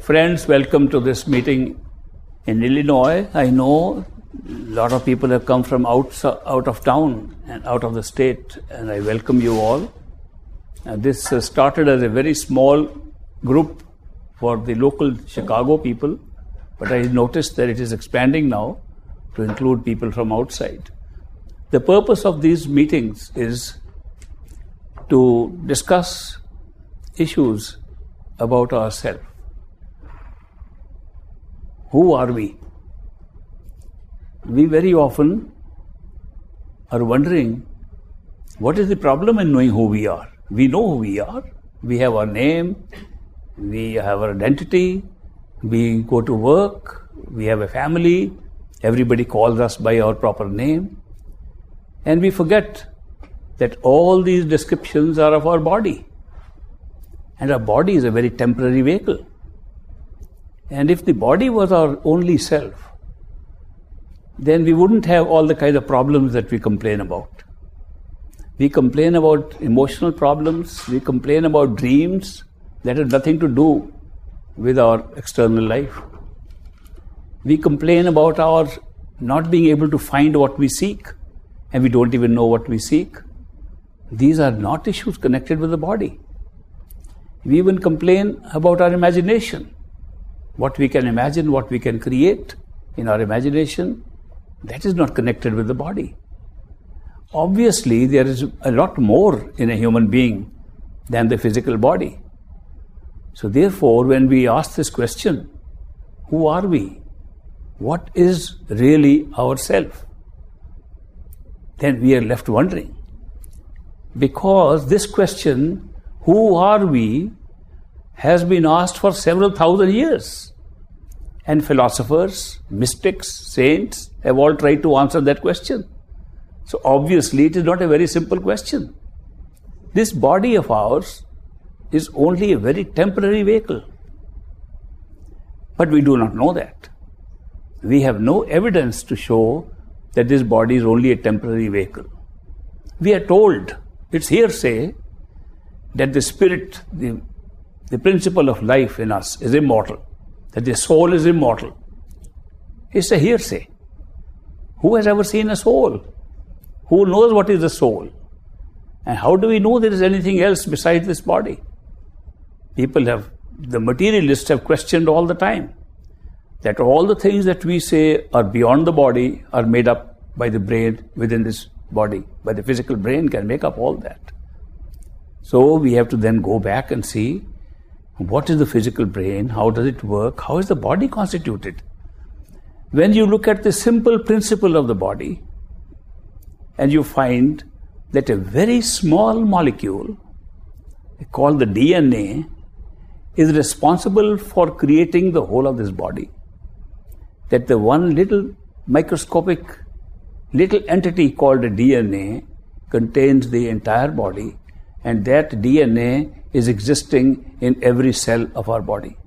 Friends, welcome to this meeting in Illinois. I know a lot of people have come from out of town and out of the state, and I welcome you all. This started as a very small group for the local Chicago people, but I noticed that it is expanding now to include people from outside. The purpose of these meetings is to discuss issues about ourselves. Who are we? We very often are wondering, what is the problem in knowing who we are? We know who we are. We have our name, we have our identity, we go to work, we have a family, everybody calls us by our proper name. And we forget that all these descriptions are of our body. And our body is a very temporary vehicle. And if the body was our only self, then we wouldn't have all the kind of problems that we complain about. We complain about emotional problems, we complain about dreams that have nothing to do with our external life. We complain about our not being able to find what we seek, and we don't even know what we seek. These are not issues connected with the body. We even complain about our imagination. What we can imagine, what we can create in our imagination, that is not connected with the body. Obviously, there is a lot more in a human being than the physical body. So therefore, when we ask this question, who are we? What is really ourself? Then we are left wondering. Because this question, who are we, has been asked for several thousand years. And philosophers, mystics, saints have all tried to answer that question. So obviously it is not a very simple question. This body of ours is only a very temporary vehicle. But we do not know that. We have no evidence to show that this body is only a temporary vehicle. We are told, it's hearsay, that the spirit, the principle of life in us is immortal, that the soul is immortal. It's a hearsay. Who has ever seen a soul? Who knows what is the soul? And how do we know there is anything else besides this body? The materialists have questioned all the time that all the things that we say are beyond the body are made up by the brain within this body. By the physical brain can make up all that. So we have to then go back and see, what is the physical brain? How does it work? How is the body constituted? When you look at the simple principle of the body, and you find that a very small molecule, called the DNA, is responsible for creating the whole of this body. That the one little microscopic little entity called a DNA contains the entire body, and that DNA is existing in every cell of our body.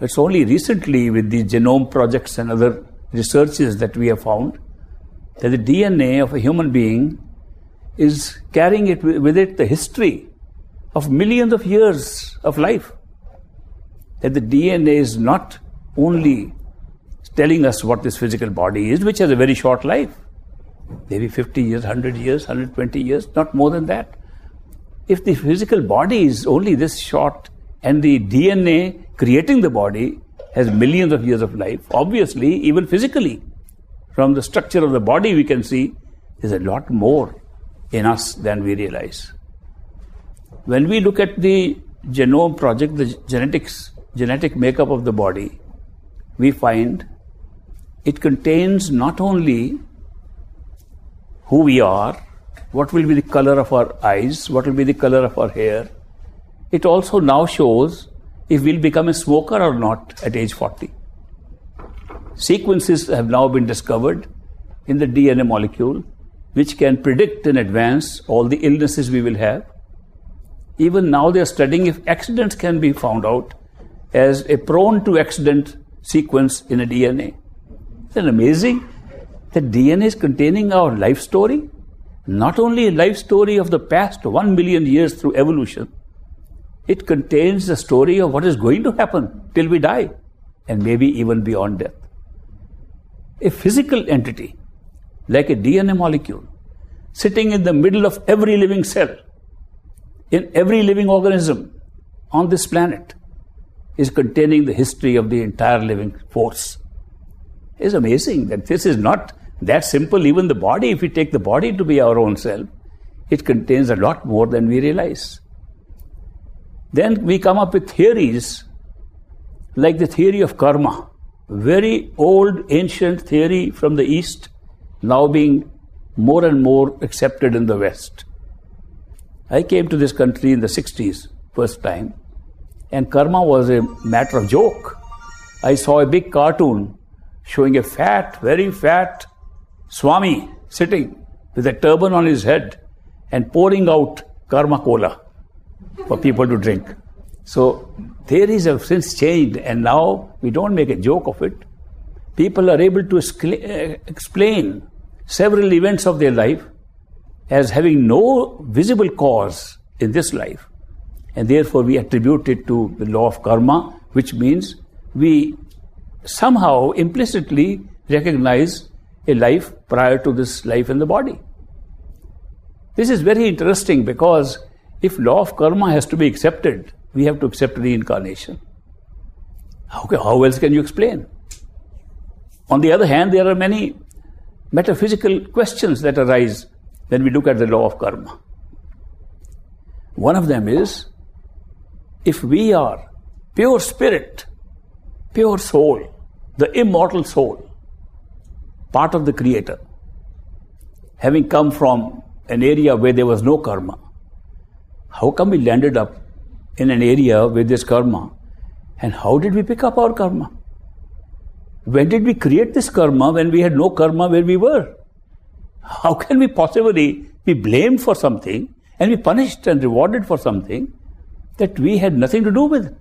It's only recently with the genome projects and other researches that we have found that the DNA of a human being is carrying it with it the history of millions of years of life. That the DNA is not only telling us what this physical body is, which has a very short life, maybe 50 years, 100 years, 120 years, not more than that. If the physical body is only this short and the DNA creating the body has millions of years of life, obviously, even physically, from the structure of the body we can see there's a lot more in us than we realize. When we look at the genome project, the genetic makeup of the body, we find it contains not only who we are, what will be the color of our eyes, what will be the color of our hair. It also now shows if we'll become a smoker or not at age 40. Sequences have now been discovered in the DNA molecule which can predict in advance all the illnesses we will have. Even now they are studying if accidents can be found out as a prone to accident sequence in a DNA. Isn't it amazing that DNA is containing our life story? Not only a life story of the past 1 million years through evolution, It contains the story of what is going to happen till we die, and maybe even beyond death. A physical entity, like a DNA molecule, sitting in the middle of every living cell, in every living organism on this planet, is containing the history of the entire living force. It's amazing that this is not that simple. Even the body, if we take the body to be our own self, it contains a lot more than we realize. Then we come up with theories like the theory of karma, very old ancient theory from the East, now being more and more accepted in the West. I came to this country in the 60s, first time, and karma was a matter of joke. I saw a big cartoon showing a fat, very fat Swami sitting with a turban on his head and pouring out karma cola for people to drink. So theories have since changed, and now we don't make a joke of it. People are able to explain several events of their life as having no visible cause in this life, and therefore we attribute it to the law of karma, which means we somehow implicitly recognize a life prior to this life in the body. This is very interesting, because if law of karma has to be accepted, we have to accept reincarnation. How else can you explain? On the other hand, there are many metaphysical questions that arise when we look at the law of karma. One of them is, if we are pure spirit, pure soul, the immortal soul, part of the Creator, having come from an area where there was no karma, how come we landed up in an area with this karma? And how did we pick up our karma? When did we create this karma when we had no karma where we were? How can we possibly be blamed for something and be punished and rewarded for something that we had nothing to do with?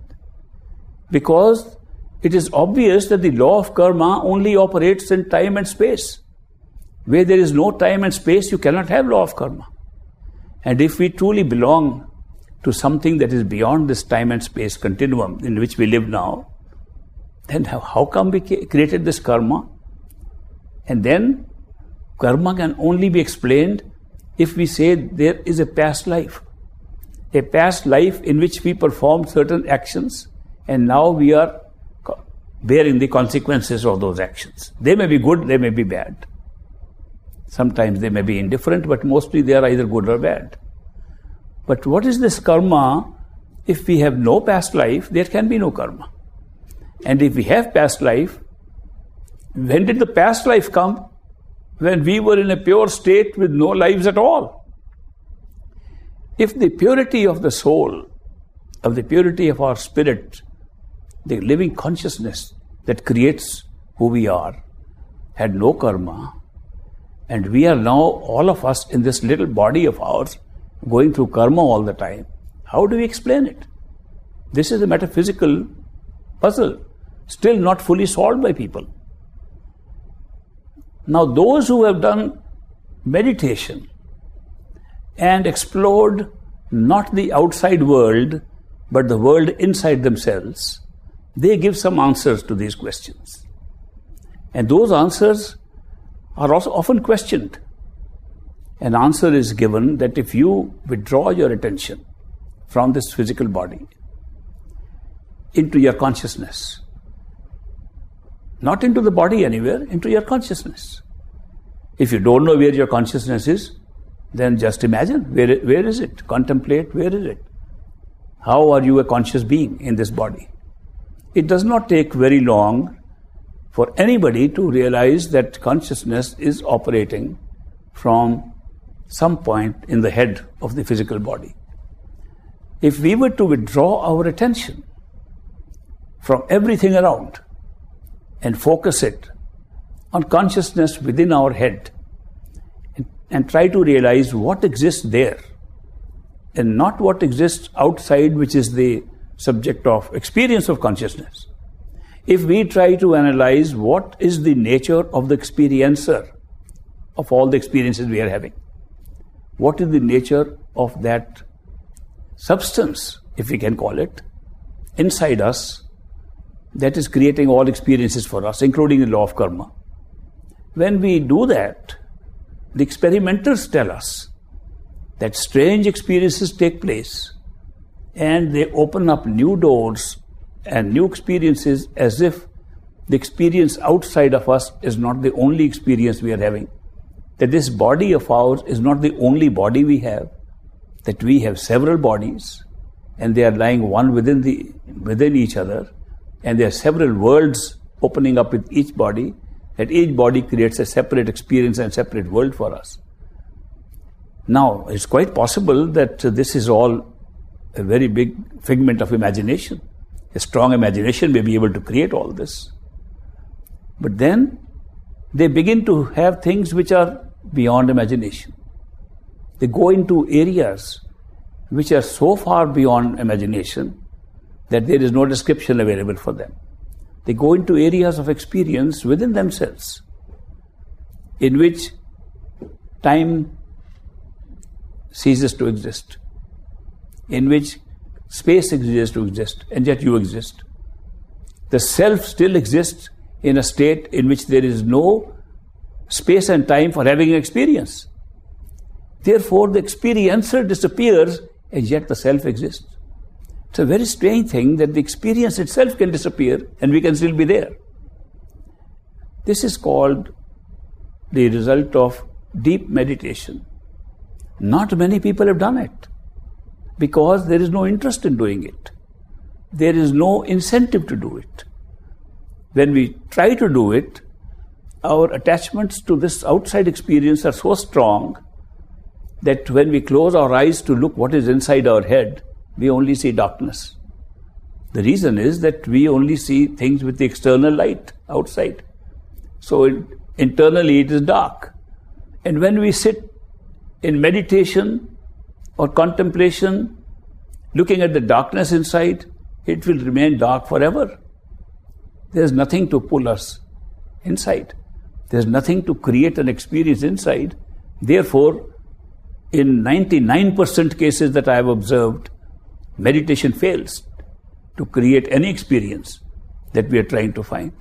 Because it is obvious that the law of karma only operates in time and space. Where there is no time and space, you cannot have law of karma. And if we truly belong to something that is beyond this time and space continuum in which we live now, then how come we created this karma? And then karma can only be explained if we say there is a past life in which we performed certain actions, and now we are bearing the consequences of those actions. They may be good, they may be bad. Sometimes they may be indifferent, but mostly they are either good or bad. But what is this karma? If we have no past life, there can be no karma. And if we have past life, when did the past life come? When we were in a pure state with no lives at all. If the purity of the soul, of the purity of our spirit, the living consciousness that creates who we are, had no karma, and we are now, all of us in this little body of ours, going through karma all the time, how do we explain it? This is a metaphysical puzzle, still not fully solved by people. Now, those who have done meditation and explored not the outside world, but the world inside themselves, they give some answers to these questions. And those answers are also often questioned. An answer is given that if you withdraw your attention from this physical body into your consciousness, not into the body anywhere, into your consciousness. If you don't know where your consciousness is, then just imagine, where is it? Contemplate, where is it? How are you a conscious being in this body? It does not take very long for anybody to realize that consciousness is operating from some point in the head of the physical body. If we were to withdraw our attention from everything around and focus it on consciousness within our head and try to realize what exists there and not what exists outside, which is the subject of experience of consciousness. If we try to analyze what is the nature of the experiencer of all the experiences we are having, what is the nature of that substance if we can call it, inside us that is creating all experiences for us, including the law of karma. When we do that, the experimenters tell us that strange experiences take place and they open up new doors and new experiences, as if the experience outside of us is not the only experience we are having. That this body of ours is not the only body we have, that we have several bodies and they are lying one within each other, and there are several worlds opening up with each body, that each body creates a separate experience and separate world for us. Now, it's quite possible that this is all a very big figment of imagination. A strong imagination may be able to create all this. But then they begin to have things which are beyond imagination. They go into areas which are so far beyond imagination that there is no description available for them. They go into areas of experience within themselves, in which time ceases to exist, in which space ceases to exist, and yet you exist. The self still exists in a state in which there is no space and time for having an experience. Therefore, the experiencer disappears, and yet the self exists. It's a very strange thing that the experience itself can disappear and we can still be there. This is called the result of deep meditation. Not many people have done it because there is no interest in doing it. There is no incentive to do it. When we try to do it, our attachments to this outside experience are so strong that when we close our eyes to look what is inside our head, we only see darkness. The reason is that we only see things with the external light outside. So internally it is dark. And when we sit in meditation or contemplation, looking at the darkness inside, it will remain dark forever. There's nothing to pull us inside. There's nothing to create an experience inside. Therefore, in 99% cases that I have observed, meditation fails to create any experience that we are trying to find,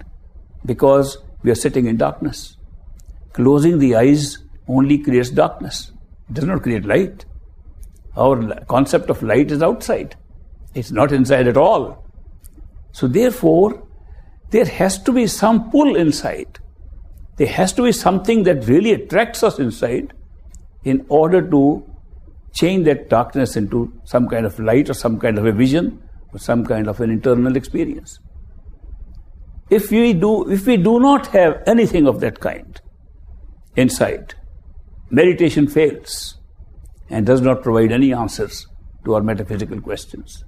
because we are sitting in darkness. Closing the eyes only creates darkness. It does not create light. Our concept of light is outside. It's not inside at all. So therefore, there has to be some pull inside. There has to be something that really attracts us inside in order to change that darkness into some kind of light or some kind of a vision or some kind of an internal experience. If we do not have anything of that kind inside, meditation fails and does not provide any answers to our metaphysical questions.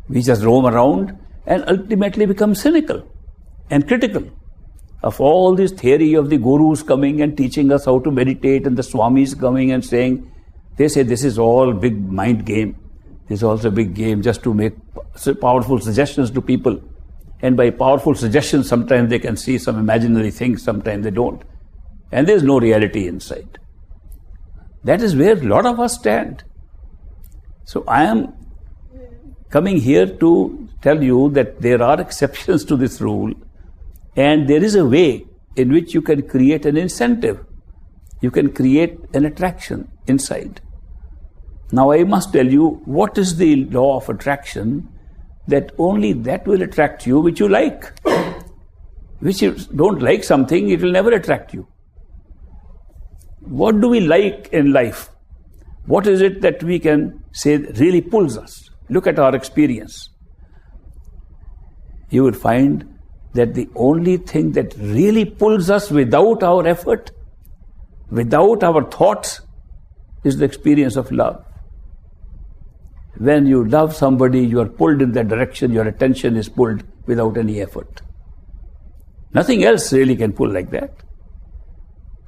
We just roam around and ultimately become cynical and critical of all this theory of the gurus coming and teaching us how to meditate, and the swamis coming and saying, they say this is all big mind game. This is also a big game just to make powerful suggestions to people. And by powerful suggestions, sometimes they can see some imaginary things, sometimes they don't. And there's no reality inside. That is where a lot of us stand. So I am coming here to tell you that there are exceptions to this rule, and there is a way in which you can create an incentive. You can create an attraction inside. Now I must tell you what is the law of attraction, that only that will attract you which you like. Which you don't like something, it will never attract you. What do we like in life? What is it that we can say really pulls us? Look at our experience. You will find that the only thing that really pulls us without our effort, without our thoughts, is the experience of love. When you love somebody, you are pulled in that direction, your attention is pulled without any effort. Nothing else really can pull like that.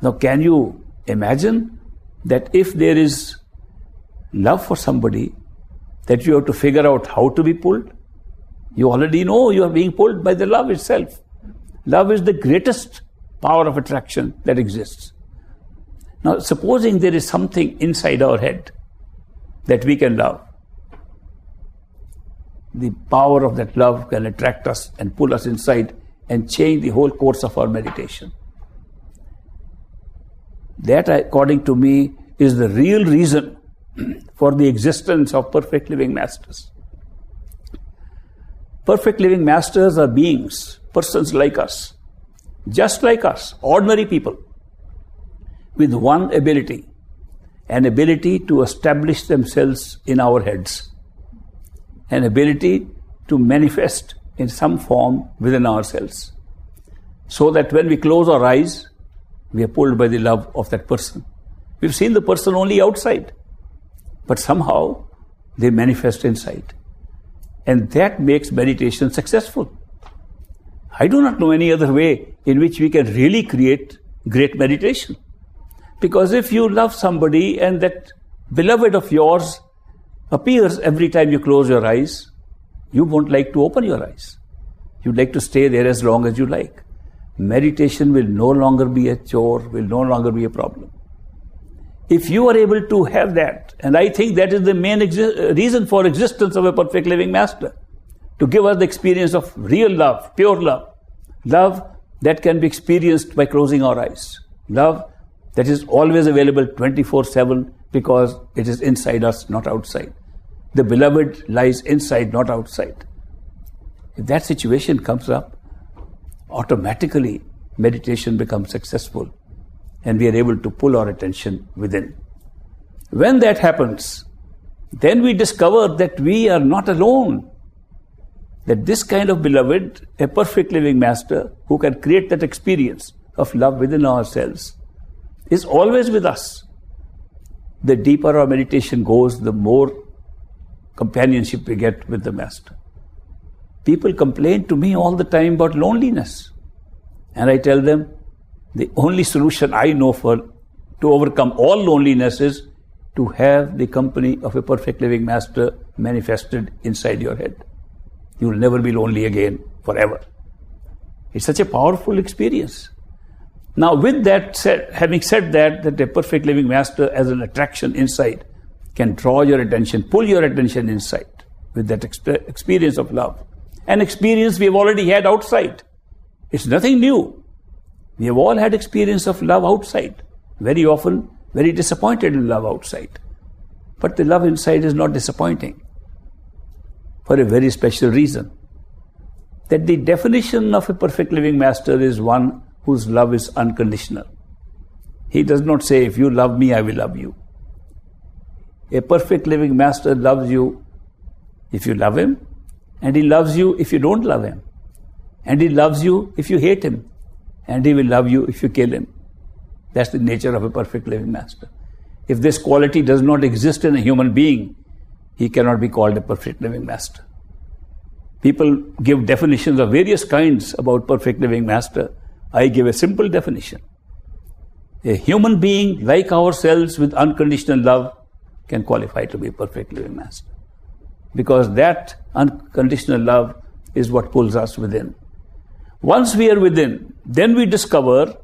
Now, can you imagine that if there is love for somebody, that you have to figure out how to be pulled? You already know you are being pulled by the love itself. Love is the greatest power of attraction that exists. Now, supposing there is something inside our head that we can love, the power of that love can attract us and pull us inside and change the whole course of our meditation. That, according to me, is the real reason for the existence of perfect living masters. Perfect living masters are beings, persons like us, just like us, ordinary people, with one ability, an ability to establish themselves in our heads, an ability to manifest in some form within ourselves, so that when we close our eyes, we are pulled by the love of that person. We've seen the person only outside, but somehow they manifest inside. And that makes meditation successful. I do not know any other way in which we can really create great meditation. Because if you love somebody and that beloved of yours appears every time you close your eyes, you won't like to open your eyes. You'd like to stay there as long as you like. Meditation will no longer be a chore, will no longer be a problem. If you are able to have that, and I think that is the main reason for existence of a perfect living master, to give us the experience of real love, pure love, love that can be experienced by closing our eyes, love that is always available 24/7 because it is inside us, not outside. The beloved lies inside, not outside. If that situation comes up, automatically meditation becomes successful and we are able to pull our attention within. When that happens, then we discover that we are not alone. That this kind of beloved, a perfect living master who can create that experience of love within ourselves, is always with us. The deeper our meditation goes, the more companionship we get with the master. People complain to me all the time about loneliness. And I tell them, the only solution I know to overcome all loneliness is to have the company of a perfect living master manifested inside your head. You will never be lonely again forever. It's such a powerful experience. Now, with that said, having said that a perfect living master as an attraction inside can draw your attention, pull your attention inside with that experience of love. An experience we have already had outside. It's nothing new. We have all had experience of love outside. Very often, very disappointed in love outside. But the love inside is not disappointing. For a very special reason. That the definition of a perfect living master is one whose love is unconditional. He does not say, if you love me, I will love you. A perfect living master loves you if you love him, and he loves you if you don't love him. And he loves you if you hate him, and he will love you if you kill him. That's the nature of a perfect living master. If this quality does not exist in a human being, he cannot be called a perfect living master. People give definitions of various kinds about perfect living master. I give a simple definition. A human being like ourselves with unconditional love can qualify to be a perfect living master. Because that unconditional love is what pulls us within. Once we are within, then we discover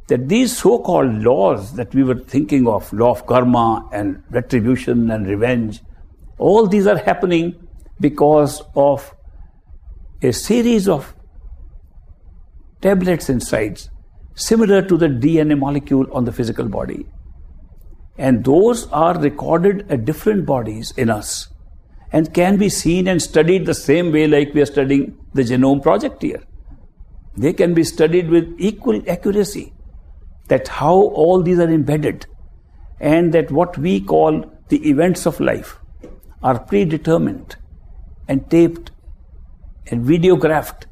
that these so-called laws that we were thinking of, law of karma and retribution and revenge, all these are happening because of a series of tablets inside, similar to the DNA molecule on the physical body. And those are recorded at different bodies in us and can be seen and studied the same way like we are studying the genome project here. They can be studied with equal accuracy, that how all these are embedded and that what we call the events of life are predetermined and taped and videographed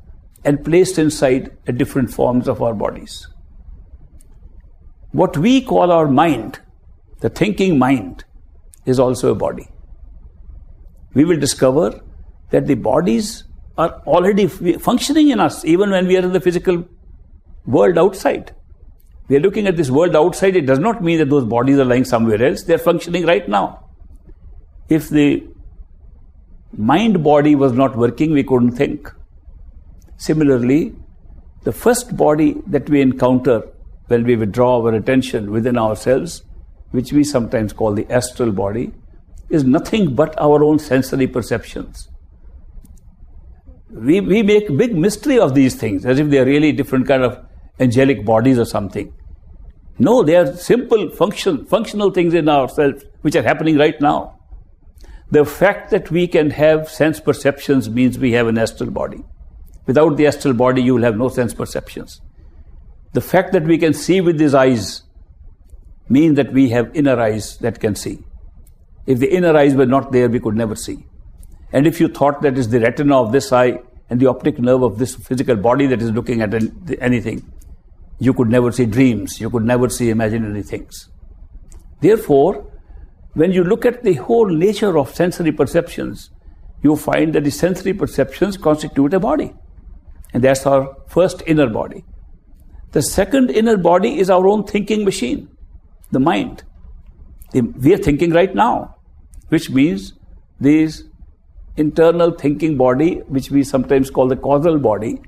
and placed inside the different forms of our bodies. What we call our mind, the thinking mind, is also a body. We will discover that the bodies are already functioning in us even when we are in the physical world outside. We are looking at this world outside. It does not mean that those bodies are lying somewhere else. They are functioning right now. If the mind body was not working, we couldn't think. Similarly, the first body that we encounter when we withdraw our attention within ourselves, which we sometimes call the astral body, is nothing but our own sensory perceptions. We make big mystery of these things as if they are really different kind of angelic bodies or something. No, they are simple functional things in ourselves which are happening right now. The fact that we can have sense perceptions means we have an astral body. Without the astral body, you will have no sense perceptions. The fact that we can see with these eyes means that we have inner eyes that can see. If the inner eyes were not there, we could never see. And if you thought that is the retina of this eye and the optic nerve of this physical body that is looking at anything, you could never see dreams, you could never see imaginary things. Therefore, when you look at the whole nature of sensory perceptions, you find that the sensory perceptions constitute a body. And that's our first inner body. The second inner body is our own thinking machine, the mind. We are thinking right now, which means this internal thinking body, which we sometimes call the causal body,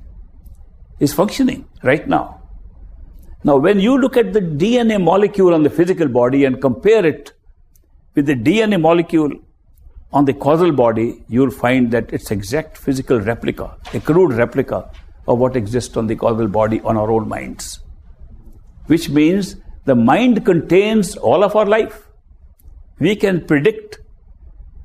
is functioning right now. Now, when you look at the DNA molecule on the physical body and compare it with the DNA molecule on the causal body, you'll find that it's exact physical replica, a crude replica of what exists on the causal body on our own minds. Which means the mind contains all of our life. We can predict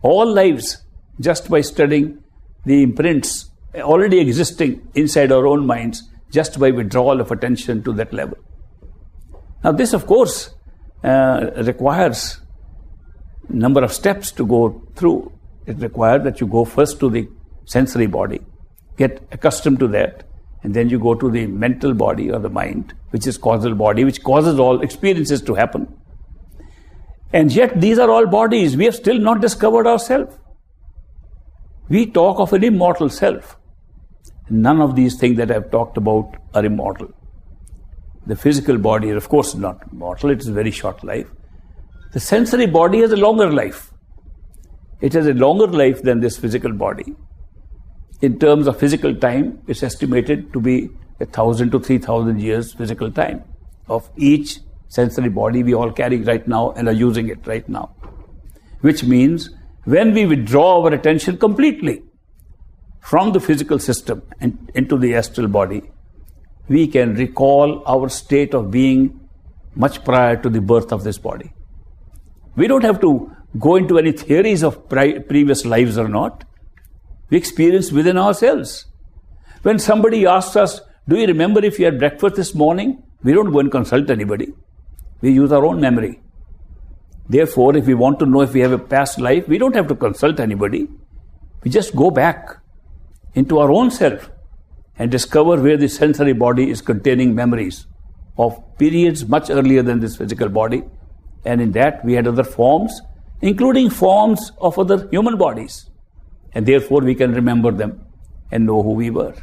all lives just by studying the imprints already existing inside our own minds, just by withdrawal of attention to that level. Now this, of course, requires a number of steps to go through. It requires that you go first to the sensory body, get accustomed to that, and then you go to the mental body or the mind, which is causal body, which causes all experiences to happen. And yet these are all bodies. We have still not discovered ourselves. We talk of an immortal self. None of these things that I've talked about are immortal. The physical body is, of course, not immortal. It is a very short life. The sensory body has a longer life. It has a longer life than this physical body. In terms of physical time, it's estimated to be 1,000 to 3,000 years physical time of each sensory body we all carry right now and are using it right now. Which means when we withdraw our attention completely from the physical system and into the astral body, we can recall our state of being much prior to the birth of this body. We don't have to go into any theories of previous lives or not. We experience within ourselves. When somebody asks us, do you remember if you had breakfast this morning? We don't go and consult anybody. We use our own memory. Therefore, if we want to know if we have a past life, we don't have to consult anybody. We just go back into our own self and discover where the sensory body is containing memories of periods much earlier than this physical body. And in that we had other forms, including forms of other human bodies. And therefore we can remember them and know who we were.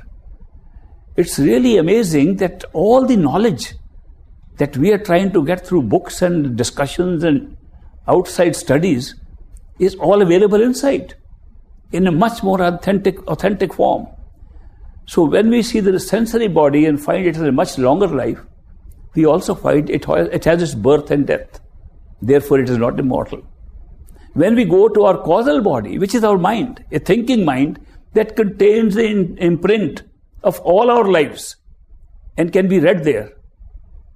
It's really amazing that all the knowledge that we are trying to get through books and discussions and outside studies is all available inside in a much more authentic form. So when we see the sensory body and find it has a much longer life, we also find it has its birth and death. Therefore it is not immortal. When we go to our causal body, which is our mind, a thinking mind that contains the imprint of all our lives and can be read there.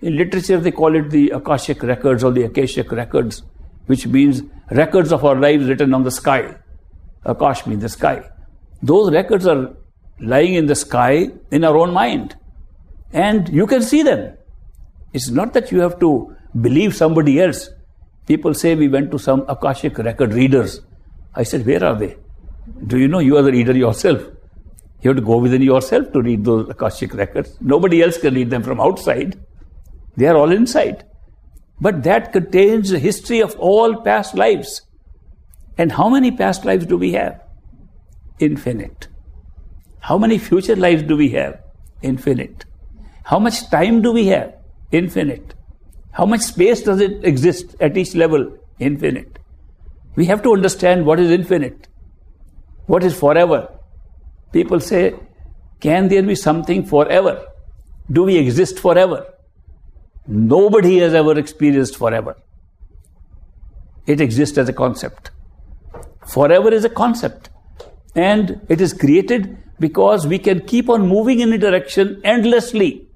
In literature they call it the Akashic records or the Akashic records, which means records of our lives written on the sky. Akash means the sky. Those records are lying in the sky in our own mind. And you can see them. It's not that you have to believe somebody else. People say we went to some Akashic record readers. I said, where are they? Do you know you are the reader yourself? You have to go within yourself to read those Akashic records. Nobody else can read them from outside. They are all inside. But that contains the history of all past lives. And how many past lives do we have? Infinite. How many future lives do we have? Infinite. How much time do we have? Infinite. How much space does it exist at each level? Infinite. We have to understand what is infinite. What is forever? People say, can there be something forever? Do we exist forever? Nobody has ever experienced forever. It exists as a concept. Forever is a concept. And it is created because we can keep on moving in a direction endlessly.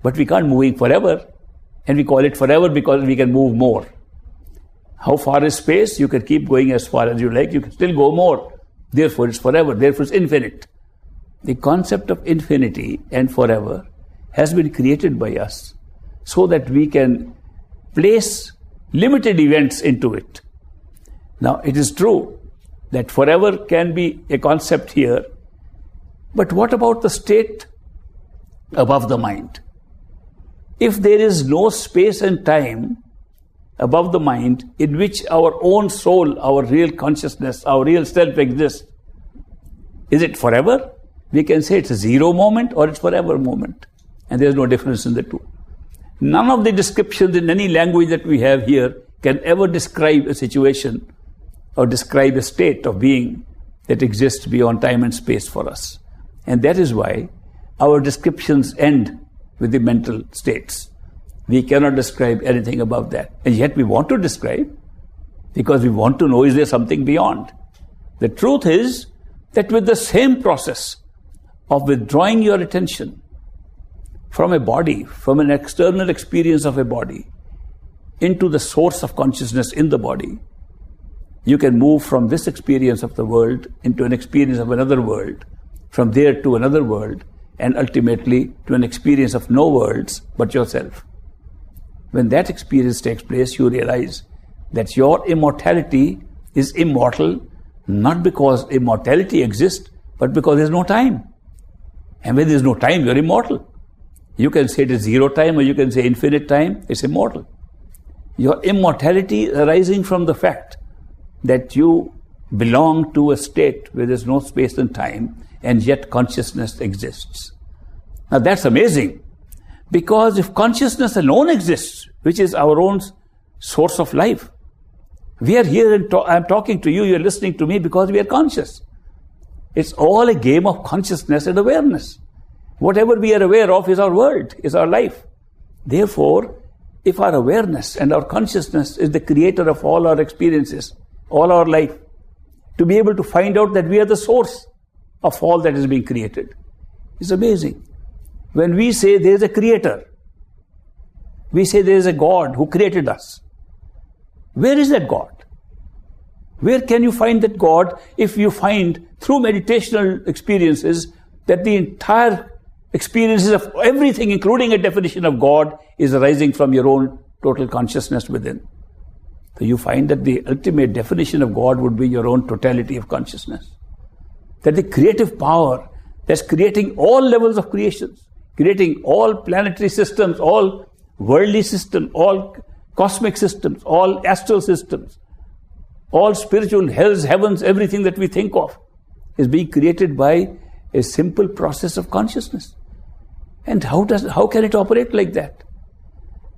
But we can't move forever. And we call it forever because we can move more. How far is space? You can keep going as far as you like. You can still go more. Therefore, it's forever. Therefore, it's infinite. The concept of infinity and forever has been created by us so that we can place limited events into it. Now, it is true that forever can be a concept here. But what about the state above the mind? If there is no space and time above the mind in which our own soul, our real consciousness, our real self exists, is it forever? We can say it's a zero moment or it's forever moment. And there's no difference in the two. None of the descriptions in any language that we have here can ever describe a situation or describe a state of being that exists beyond time and space for us. And that is why our descriptions end with the mental states. We cannot describe anything above that. And yet we want to describe because we want to know, is there something beyond? The truth is that with the same process of withdrawing your attention from a body, from an external experience of a body, into the source of consciousness in the body, you can move from this experience of the world into an experience of another world, from there to another world, and ultimately to an experience of no worlds but yourself. When that experience takes place, you realize that your immortality is immortal, not because immortality exists, but because there's no time. And when there's no time, you're immortal. You can say it is zero time or you can say infinite time, it's immortal. Your immortality arising from the fact that you belong to a state where there's no space and time, and yet consciousness exists. Now that's amazing, because if consciousness alone exists, which is our own source of life, we are here and I'm talking to you, you're listening to me because we are conscious. It's all a game of consciousness and awareness. Whatever we are aware of is our world, is our life. Therefore, if our awareness and our consciousness is the creator of all our experiences, all our life, to be able to find out that we are the source of all that is being created is amazing. When we say there is a creator, we say there is a God who created us. Where is that God? Where can you find that God if you find through meditational experiences that the entire experiences of everything, including a definition of God, is arising from your own total consciousness within? So you find that the ultimate definition of God would be your own totality of consciousness. That the creative power that's creating all levels of creations, creating all planetary systems, all worldly systems, all cosmic systems, all astral systems, all spiritual hells, heavens, everything that we think of is being created by a simple process of consciousness. And how can it operate like that?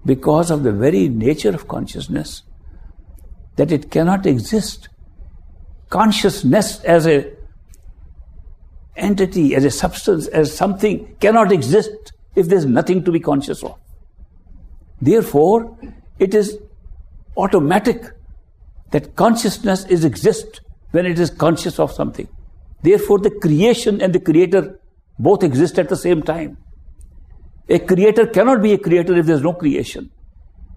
Because of the very nature of consciousness, that it cannot exist. Consciousness as a entity, as a substance, as something cannot exist if there's nothing to be conscious of. Therefore, it is automatic that consciousness exists when it is conscious of something. Therefore, the creation and the creator both exist at the same time. A creator cannot be a creator if there's no creation.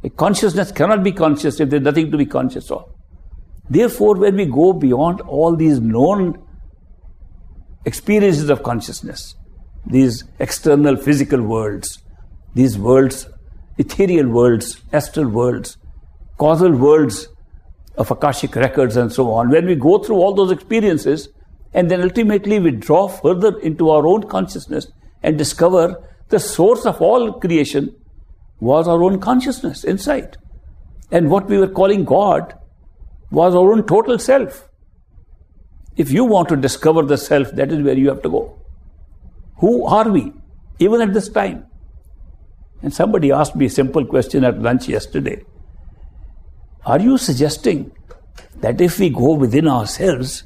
A consciousness cannot be conscious if there's nothing to be conscious of. Therefore, when we go beyond all these known experiences of consciousness, these external physical worlds, these worlds, ethereal worlds, astral worlds, causal worlds of Akashic records and so on, when we go through all those experiences and then ultimately we draw further into our own consciousness and discover the source of all creation was our own consciousness inside. And what we were calling God was our own total self. If you want to discover the self, that is where you have to go. Who are we, even at this time? And somebody asked me a simple question at lunch yesterday. Are you suggesting that if we go within ourselves,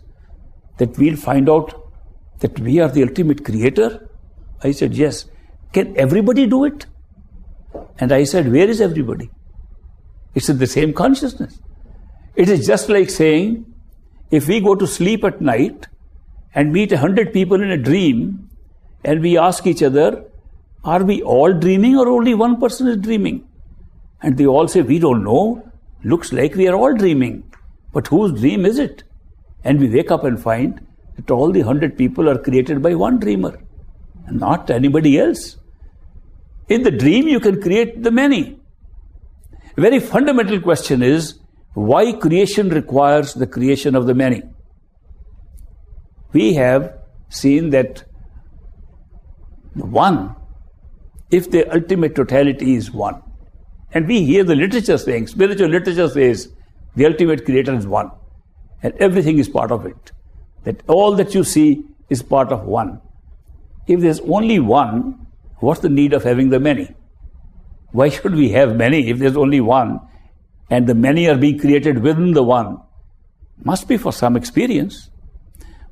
that we'll find out that we are the ultimate creator? I said, yes. Can everybody do it? And I said, where is everybody? It's in the same consciousness. It is just like saying, if we go to sleep at night and meet 100 people in a dream, and we ask each other, are we all dreaming or only one person is dreaming? And they all say, we don't know. Looks like we are all dreaming. But whose dream is it? And we wake up and find that all the 100 people are created by one dreamer, and not anybody else. In the dream, you can create the many. A very fundamental question is, why creation requires the creation of the many? We have seen that the one, if the ultimate totality is one, and we hear the literature saying, spiritual literature says, the ultimate creator is one, and everything is part of it. That all that you see is part of one. If there's only one, what's the need of having the many? Why should we have many if there's only one, and the many are being created within the one? Must be for some experience.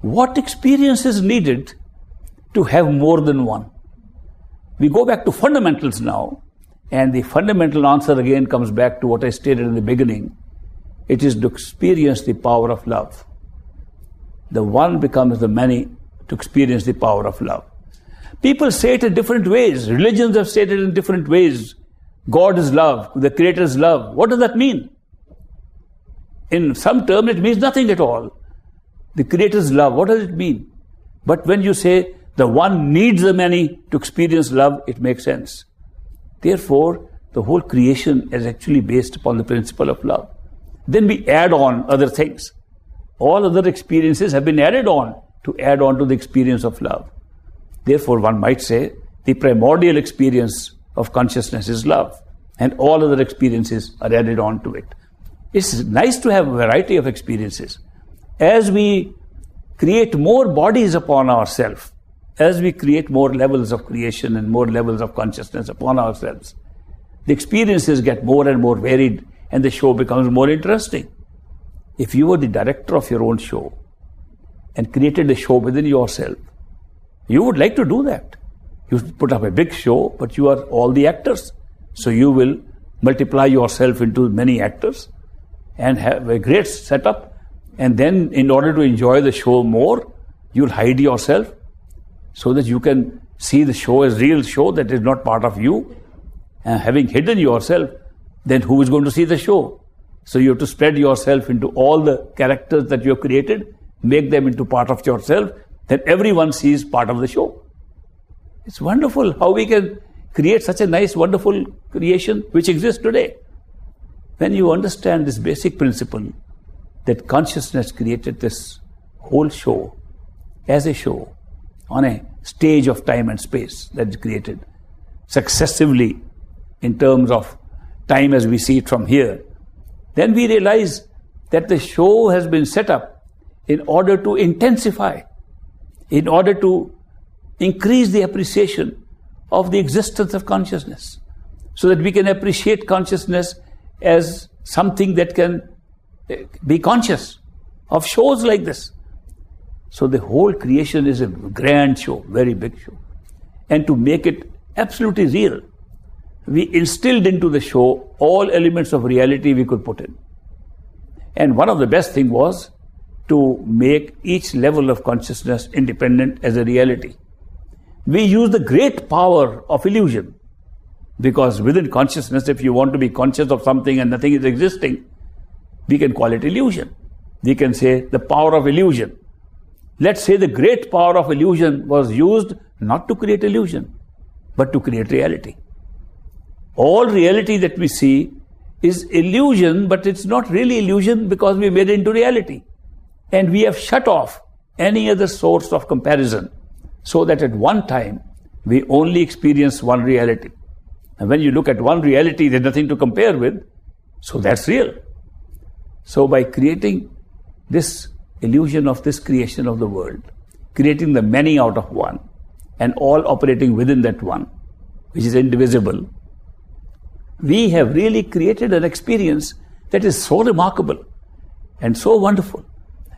What experience is needed to have more than one? We go back to fundamentals now, and the fundamental answer again comes back to what I stated in the beginning. It is to experience the power of love. The one becomes the many to experience the power of love. People say it in different ways. Religions have stated in different ways. God is love, the Creator is love. What does that mean? In some term, it means nothing at all. The Creator is love. What does it mean? But when you say the one needs the many to experience love, it makes sense. Therefore, the whole creation is actually based upon the principle of love. Then we add on other things. All other experiences have been added on to add on to the experience of love. Therefore, one might say the primordial experience of consciousness is love, and all other experiences are added on to it. It's nice to have a variety of experiences. As we create more bodies upon ourselves, as we create more levels of creation and more levels of consciousness upon ourselves, the experiences get more and more varied, and the show becomes more interesting. If you were the director of your own show and created a show within yourself, you would like to do that. You put up a big show, but you are all the actors. So you will multiply yourself into many actors and have a great setup. And then in order to enjoy the show more, you'll hide yourself so that you can see the show as real show that is not part of you. And having hidden yourself, then who is going to see the show? So you have to spread yourself into all the characters that you have created, make them into part of yourself, then everyone sees part of the show. It's wonderful how we can create such a nice, wonderful creation which exists today. When you understand this basic principle that consciousness created this whole show as a show on a stage of time and space that is created successively in terms of time as we see it from here, then we realize that the show has been set up in order to intensify, in order to increase the appreciation of the existence of consciousness, so that we can appreciate consciousness as something that can be conscious of shows like this. So the whole creation is a grand show, very big show. And to make it absolutely real, we instilled into the show all elements of reality we could put in. And one of the best things was to make each level of consciousness independent as a reality. We use the great power of illusion, because within consciousness, if you want to be conscious of something and nothing is existing, we can call it illusion. We can say the power of illusion. Let's say the great power of illusion was used not to create illusion, but to create reality. All reality that we see is illusion, but it's not really illusion because we made it into reality. And we have shut off any other source of comparison, so that at one time we only experience one reality. And when you look at one reality, there's nothing to compare with, so that's real. So by creating this illusion of this creation of the world, creating the many out of one, and all operating within that one, which is indivisible, we have really created an experience that is so remarkable and so wonderful.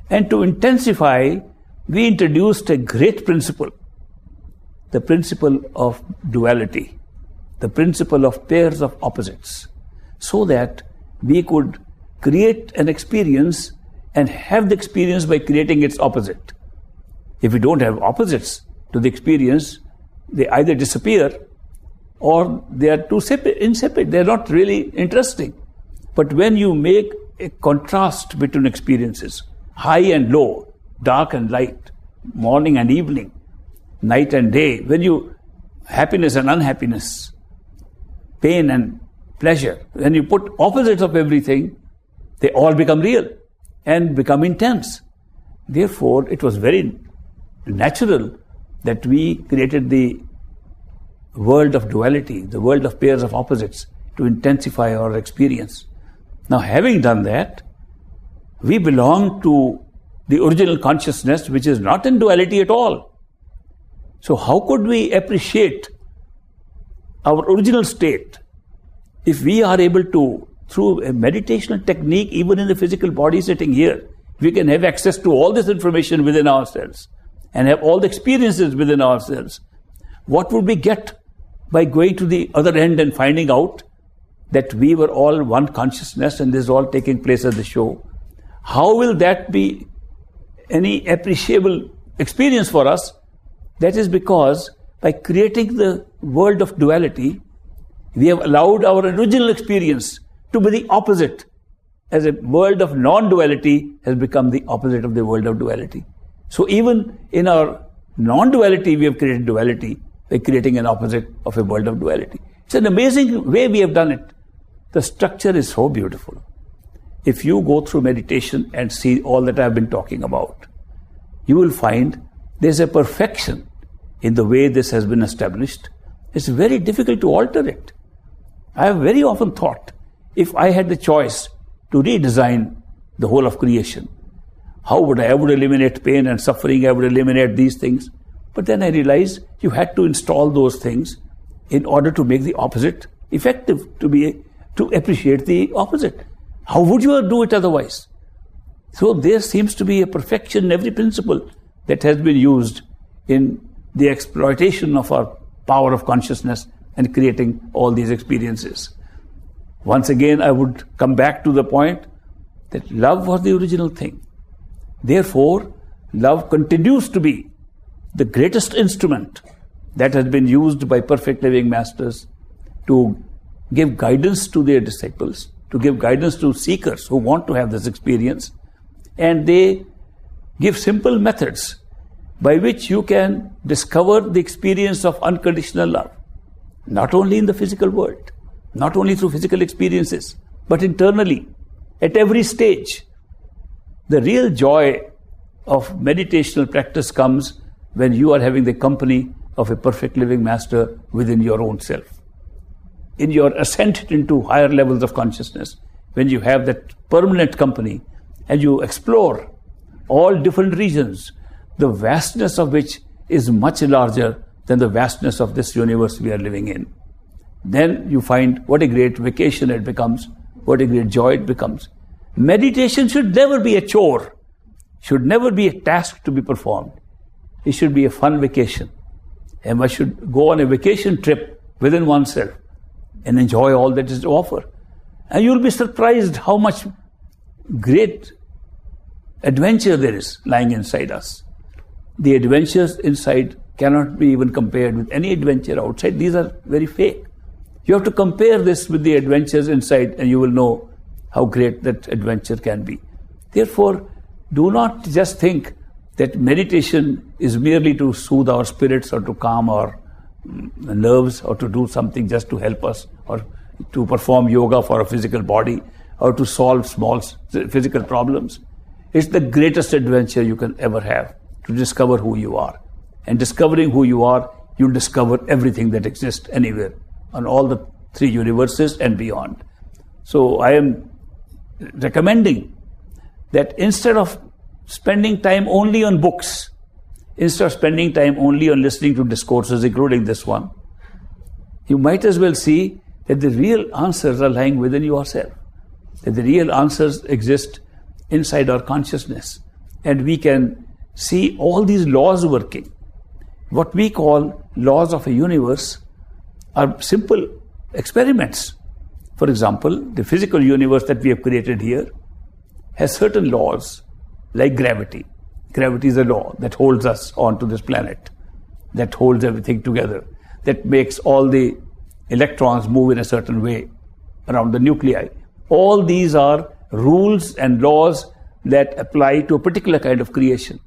And to intensify, we introduced a great principle, the principle of duality, the principle of pairs of opposites, so that we could create an experience and have the experience by creating its opposite. If we don't have opposites to the experience, they either disappear or they are too insipid. They are not really interesting. But when you make a contrast between experiences, high and low, dark and light, morning and evening, night and day, when you happiness and unhappiness, pain and pleasure, when you put opposites of everything, they all become real and become intense. Therefore, it was very natural that we created the world of duality, the world of pairs of opposites, to intensify our experience. Now, having done that, we belong to the original consciousness, which is not in duality at all. So how could we appreciate our original state if we are able to, through a meditational technique, even in the physical body sitting here, we can have access to all this information within ourselves and have all the experiences within ourselves? What would we get by going to the other end and finding out that we were all one consciousness and this is all taking place at the show? How will that be any appreciable experience for us? That is because by creating the world of duality, we have allowed our original experience to be the opposite, as a world of non-duality has become the opposite of the world of duality. So even in our non-duality, we have created duality by creating an opposite of a world of duality. It's an amazing way we have done it. The structure is so beautiful. If you go through meditation and see all that I have been talking about, you will find there's a perfection in the way this has been established. It's very difficult to alter it. I have very often thought, if I had the choice to redesign the whole of creation, how would I? I would eliminate pain and suffering, I would eliminate these things. But then I realized you had to install those things in order to make the opposite effective, to appreciate the opposite. How would you do it otherwise? So there seems to be a perfection in every principle that has been used in the exploitation of our power of consciousness and creating all these experiences. Once again, I would come back to the point that love was the original thing. Therefore, love continues to be the greatest instrument that has been used by perfect living masters to give guidance to their disciples, to give guidance to seekers who want to have this experience. And they give simple methods by which you can discover the experience of unconditional love, not only in the physical world, not only through physical experiences, but internally, at every stage. The real joy of meditational practice comes when you are having the company of a perfect living master within your own self. In your ascent into higher levels of consciousness, when you have that permanent company and you explore all different regions, the vastness of which is much larger than the vastness of this universe we are living in, then you find what a great vacation it becomes, what a great joy it becomes. Meditation should never be a chore, should never be a task to be performed. It should be a fun vacation. And one should go on a vacation trip within oneself and enjoy all that is to offer. And you'll be surprised how much great adventure there is lying inside us. The adventures inside cannot be even compared with any adventure outside. These are very fake. You have to compare this with the adventures inside and you will know how great that adventure can be. Therefore, do not just think that meditation is merely to soothe our spirits or to calm our nerves or to do something just to help us or to perform yoga for a physical body or to solve small physical problems. It's the greatest adventure you can ever have, to discover who you are. And discovering who you are, you'll discover everything that exists anywhere on all the three universes and beyond. So I am recommending that instead of spending time only on books, instead of spending time only on listening to discourses, including this one, you might as well see that the real answers are lying within yourself, that the real answers exist inside our consciousness, and we can see all these laws working. What we call laws of a universe are simple experiments. For example, the physical universe that we have created here has certain laws, like gravity. Gravity is a law that holds us onto this planet, that holds everything together, that makes all the electrons move in a certain way around the nuclei. All these are rules and laws that apply to a particular kind of creation.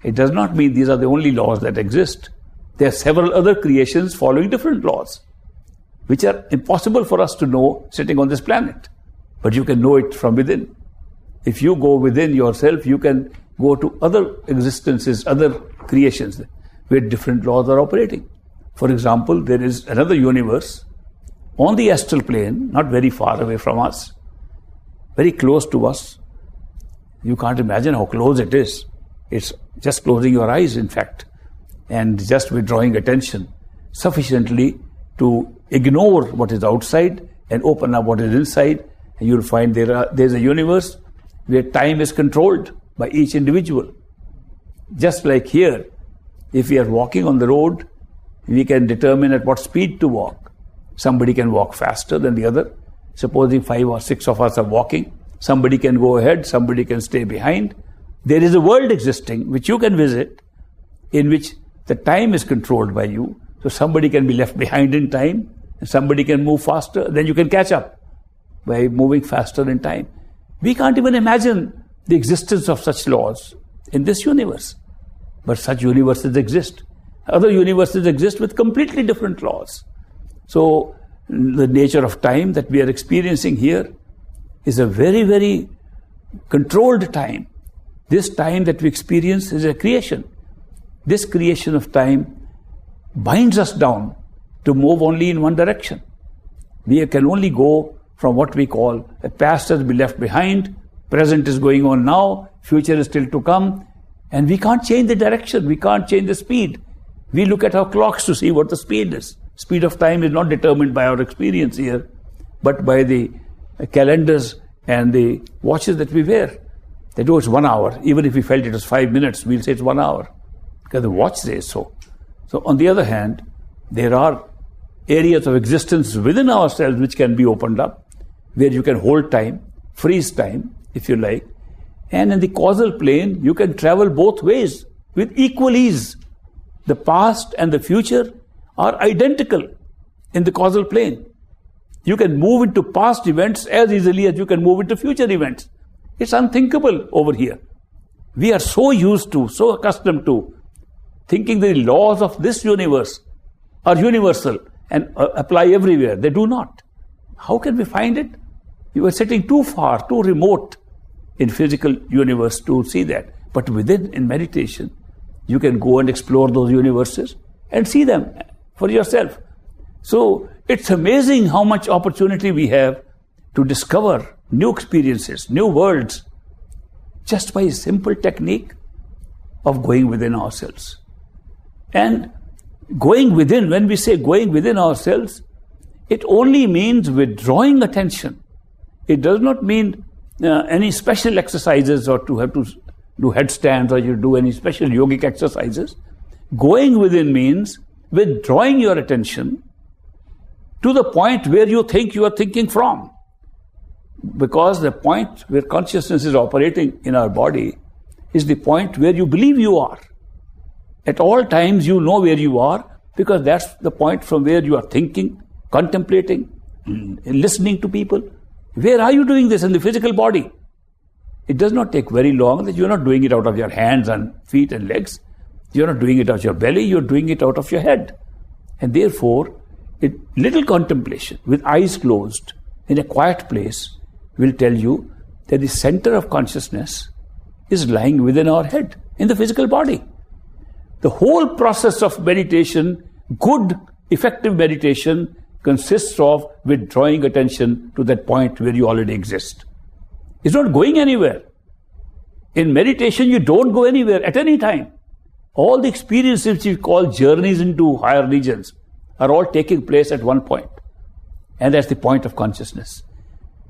It does not mean these are the only laws that exist. There are several other creations following different laws, which are impossible for us to know sitting on this planet. But you can know it from within. If you go within yourself, you can go to other existences, other creations where different laws are operating. For example, there is another universe on the astral plane, not very far away from us, very close to us. You can't imagine how close it is. It's just closing your eyes, in fact, and just withdrawing attention sufficiently to ignore what is outside and open up what is inside, and you'll find there's a universe where time is controlled by each individual. Just like here, if we are walking on the road, we can determine at what speed to walk. Somebody can walk faster than the other. Supposing 5 or 6 of us are walking, somebody can go ahead, somebody can stay behind. There is a world existing which you can visit, in which the time is controlled by you. So somebody can be left behind in time, and somebody can move faster, then you can catch up by moving faster in time. We can't even imagine the existence of such laws in this universe. But such universes exist. Other universes exist with completely different laws. So the nature of time that we are experiencing here is a very, very controlled time. This time that we experience is a creation. This creation of time binds us down to move only in one direction. We can only go from what we call the past has been left behind, present is going on now, future is still to come, and we can't change the direction, we can't change the speed. We look at our clocks to see what the speed is. Speed of time is not determined by our experience here, but by the calendars and the watches that we wear. They do it's 1 hour. Even if we felt it was 5 minutes, we'll say it's 1 hour, because the watch says so. So on the other hand, there are areas of existence within ourselves which can be opened up, where you can hold time, freeze time, if you like. And in the causal plane, you can travel both ways with equal ease. The past and the future are identical in the causal plane. You can move into past events as easily as you can move into future events. It's unthinkable over here. We are so used to, so accustomed to thinking the laws of this universe are universal and apply everywhere. They do not. How can we find it? You are sitting too far, too remote in physical universe to see that. But within, in meditation, you can go and explore those universes and see them for yourself. So it's amazing how much opportunity we have to discover new experiences, new worlds, just by a simple technique of going within ourselves. And going within, when we say going within ourselves, it only means withdrawing attention. It does not mean any special exercises or to have to do headstands or you do any special yogic exercises. Going within means withdrawing your attention to the point where you think you are thinking from. Because the point where consciousness is operating in our body is the point where you believe you are. At all times you know where you are, because that's the point from where you are thinking, contemplating, listening to people. Where are you doing this? In the physical body. It does not take very long that you're not doing it out of your hands and feet and legs. You're not doing it out of your belly, you're doing it out of your head. And therefore, little contemplation with eyes closed in a quiet place will tell you that the center of consciousness is lying within our head, in the physical body. The whole process of meditation, good, effective meditation, consists of withdrawing attention to that point where you already exist. It's not going anywhere. In meditation, you don't go anywhere at any time. All the experiences which we call journeys into higher regions are all taking place at one point. And that's the point of consciousness.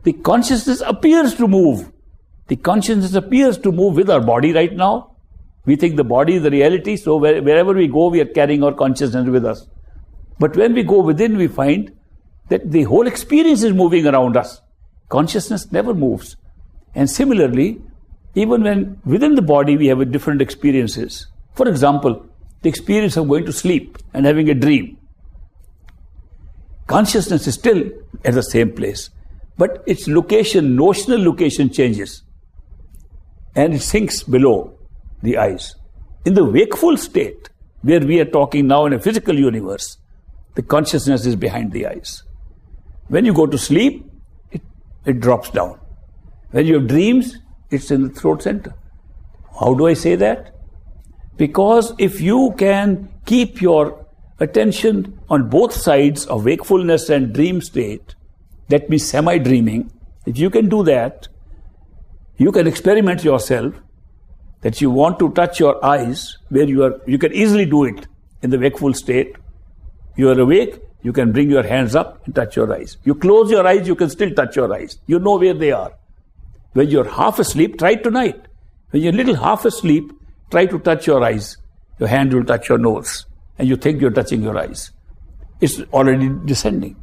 The consciousness appears to move. The consciousness appears to move with our body right now. We think the body is the reality, so wherever we go, we are carrying our consciousness with us. But when we go within, we find that the whole experience is moving around us. Consciousness never moves. And similarly, even when within the body we have different experiences. For example, the experience of going to sleep and having a dream. Consciousness is still at the same place, but its location, notional location changes and it sinks below the eyes. In the wakeful state, where we are talking now in a physical universe, the consciousness is behind the eyes. When you go to sleep, it drops down. When you have dreams, it's in the throat center. How do I say that? Because if you can keep your attention on both sides of wakefulness and dream state, that means semi-dreaming, if you can do that, you can experiment yourself that you want to touch your eyes where you can easily do it in the wakeful state. You are awake, you can bring your hands up and touch your eyes. You close your eyes, you can still touch your eyes. You know where they are. When you're half asleep, try it tonight. When you're a little half asleep, try to touch your eyes. Your hand will touch your nose and you think you're touching your eyes. It's already descending.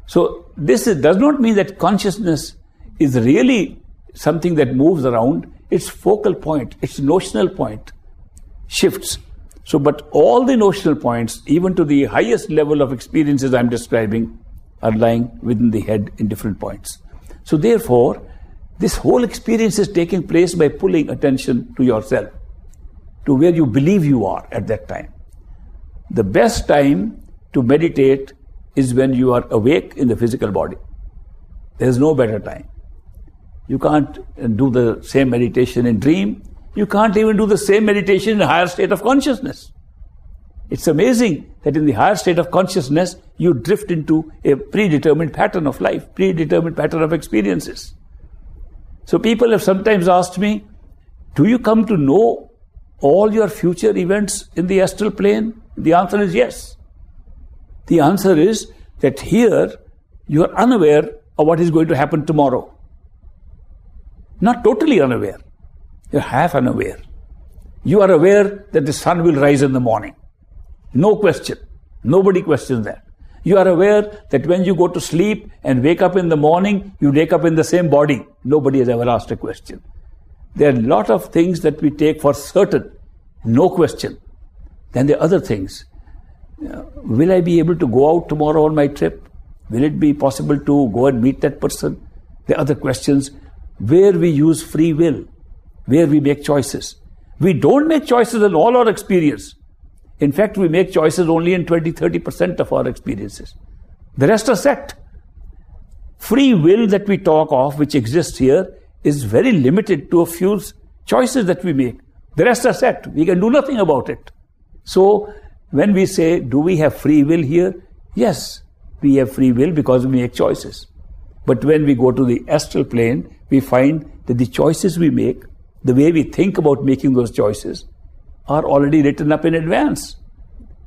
So this does not mean that consciousness is really something that moves around. Its focal point, its notional point shifts. So, but all the notional points, even to the highest level of experiences I'm describing, are lying within the head in different points. So therefore, this whole experience is taking place by pulling attention to yourself, to where you believe you are at that time. The best time to meditate is when you are awake in the physical body. There is no better time. You can't do the same meditation in dream. You can't even do the same meditation in a higher state of consciousness. It's amazing that in the higher state of consciousness, you drift into a predetermined pattern of life, predetermined pattern of experiences. So people have sometimes asked me, do you come to know all your future events in the astral plane? The answer is yes. The answer is that here you are unaware of what is going to happen tomorrow. Not totally unaware. You're half unaware. You are aware that the sun will rise in the morning. No question. Nobody questions that. You are aware that when you go to sleep and wake up in the morning, you wake up in the same body. Nobody has ever asked a question. There are a lot of things that we take for certain. No question. Then there are other things. Will I be able to go out tomorrow on my trip? Will it be possible to go and meet that person? There are other questions where we use free will, where we make choices. We don't make choices in all our experience. In fact, we make choices only in 20-30% of our experiences. The rest are set. Free will that we talk of, which exists here, is very limited to a few choices that we make. The rest are set. We can do nothing about it. So, when we say, do we have free will here? Yes, we have free will because we make choices. But when we go to the astral plane, we find that the choices we make, the way we think about making those choices, are already written up in advance.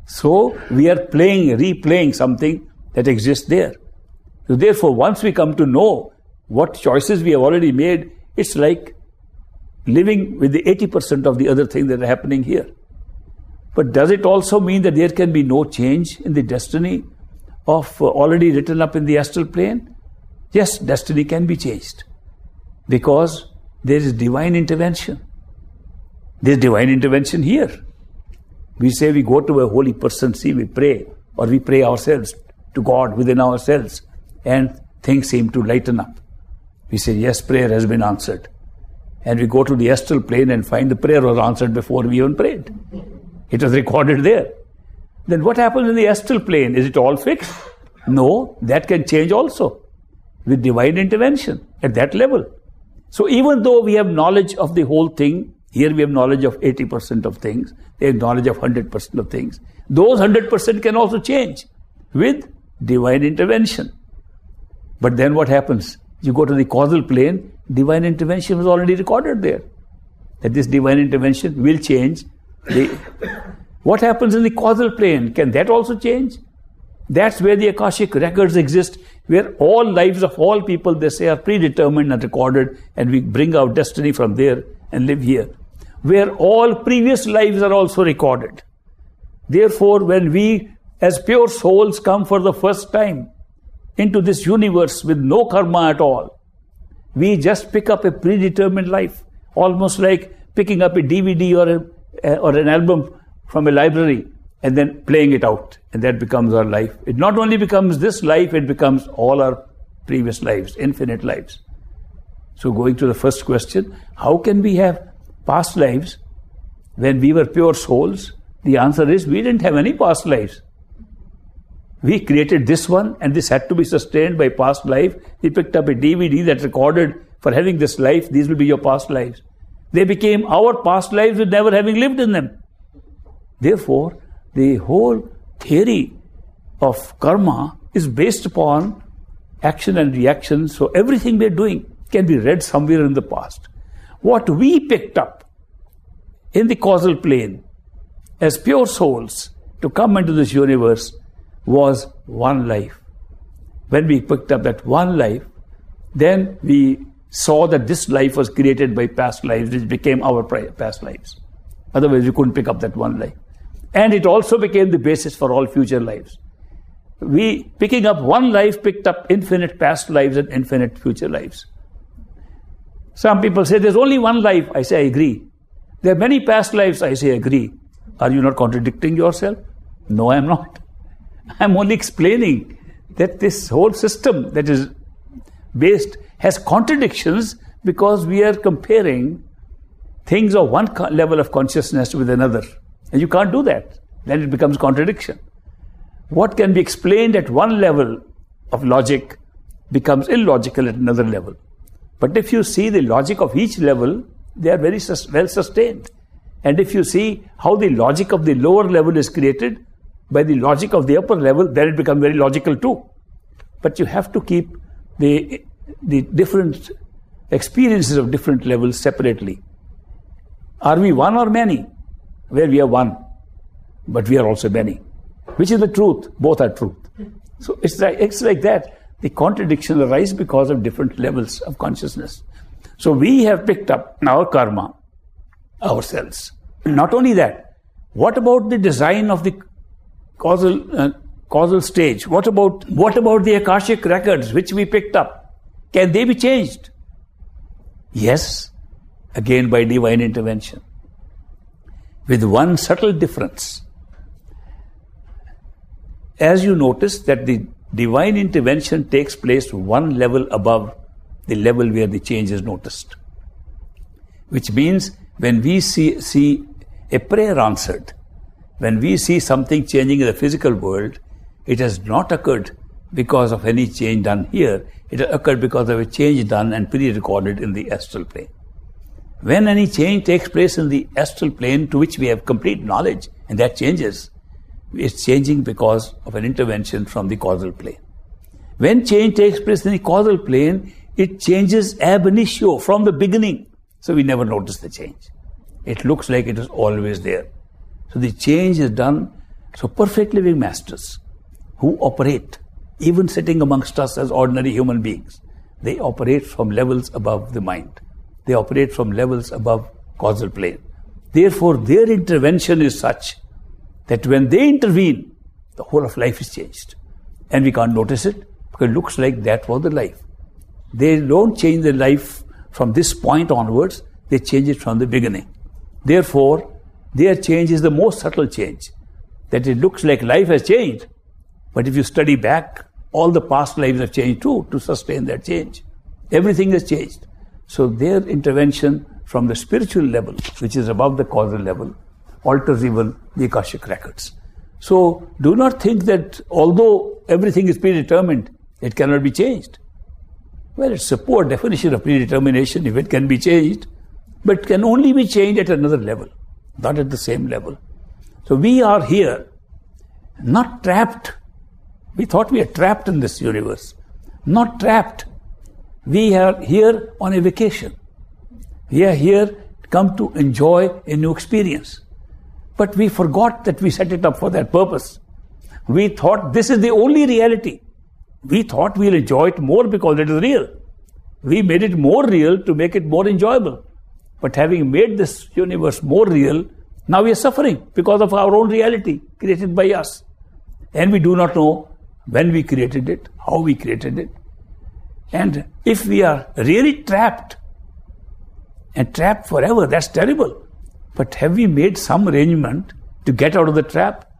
So we are replaying something that exists there. So therefore, once we come to know what choices we have already made, it's like living with the 80% of the other things that are happening here. But does it also mean that there can be no change in the destiny of already written up in the astral plane? Yes, destiny can be changed because there is divine intervention. There's divine intervention here. We say we go to a holy person, we pray, or we pray ourselves to God within ourselves, and things seem to lighten up. We say, yes, prayer has been answered. And we go to the astral plane and find the prayer was answered before we even prayed. It was recorded there. Then what happens in the astral plane? Is it all fixed? No, that can change also with divine intervention at that level. So even though we have knowledge of the whole thing, here we have knowledge of 80% of things, they have knowledge of 100% of things. Those 100% can also change with divine intervention. But then what happens? You go to the causal plane, divine intervention was already recorded there. That this divine intervention will change. What happens in the causal plane? Can that also change? That's where the Akashic records exist, where all lives of all people, they say, are predetermined and recorded, and we bring our destiny from there and live here. Where all previous lives are also recorded. Therefore, when we as pure souls come for the first time into this universe with no karma at all, we just pick up a predetermined life. almost like picking up a DVD or an album from a library and then playing it out, and that becomes our life. It not only becomes this life, it becomes all our previous lives, infinite lives. So going to the first question, how can we have past lives when we were pure souls? The answer is we didn't have any past lives. We created this one, and this had to be sustained by past life. We picked up a DVD that recorded, for having this life, these will be your past lives. They became our past lives with never having lived in them. Therefore, the whole theory of karma is based upon action and reaction. So everything we are doing can be read somewhere in the past. What we picked up in the causal plane as pure souls to come into this universe was one life. When we picked up that one life, then we saw that this life was created by past lives, which became our past lives. Otherwise, we couldn't pick up that one life. And it also became the basis for all future lives. We, picking up one life, picked up infinite past lives and infinite future lives. Some people say there's only one life. I say I agree. There are many past lives. I say I agree. Are you not contradicting yourself? No, I am not. I'm only explaining that this whole system that is based has contradictions because we are comparing things of one level of consciousness with another. And you can't do that. Then it becomes contradiction. What can be explained at one level of logic becomes illogical at another level. But if you see the logic of each level, they are very well sustained. And if you see how the logic of the lower level is created by the logic of the upper level, then it becomes very logical too. But you have to keep the different experiences of different levels separately. Are we one or many? Where we are one, but we are also many. Which is the truth? Both are truth. So it's like that. The contradictions arise because of different levels of consciousness. So we have picked up our karma ourselves. Not only that, what about the design of the causal stage? What about the Akashic records which we picked up? Can they be changed? Yes, again by divine intervention. With one subtle difference. As you notice that the divine intervention takes place one level above the level where the change is noticed. Which means when we see a prayer answered, when we see something changing in the physical world, it has not occurred because of any change done here. It has occurred because of a change done and pre-recorded in the astral plane. When any change takes place in the astral plane to which we have complete knowledge, and that changes, it's changing because of an intervention from the causal plane. When change takes place in the causal plane, it changes ab initio, from the beginning. So we never notice the change. It looks like it is always there. So the change is done. So perfect living masters who operate, even sitting amongst us as ordinary human beings, they operate from levels above the mind. They operate from levels above causal plane. Therefore, their intervention is such that when they intervene, the whole of life is changed. And we can't notice it because it looks like that was the life. They don't change the life from this point onwards, they change it from the beginning. Therefore, their change is the most subtle change. That it looks like life has changed, but if you study back, all the past lives have changed too to sustain that change. Everything has changed. So their intervention from the spiritual level, which is above the causal level, alters even the Akashic records. So do not think that although everything is predetermined, it cannot be changed. Well, it's a poor definition of predetermination if it can be changed, but it can only be changed at another level, not at the same level. So we are here, not trapped. We thought we are trapped in this universe. Not trapped. We are here on a vacation. We are here to come to enjoy a new experience. But we forgot that we set it up for that purpose. We thought this is the only reality. We thought we'll enjoy it more because it is real. We made it more real to make it more enjoyable. But having made this universe more real, now we are suffering because of our own reality created by us. And we do not know when we created it, how we created it. And if we are really trapped and trapped forever. That's terrible. But have we made some arrangement to get out of the trap?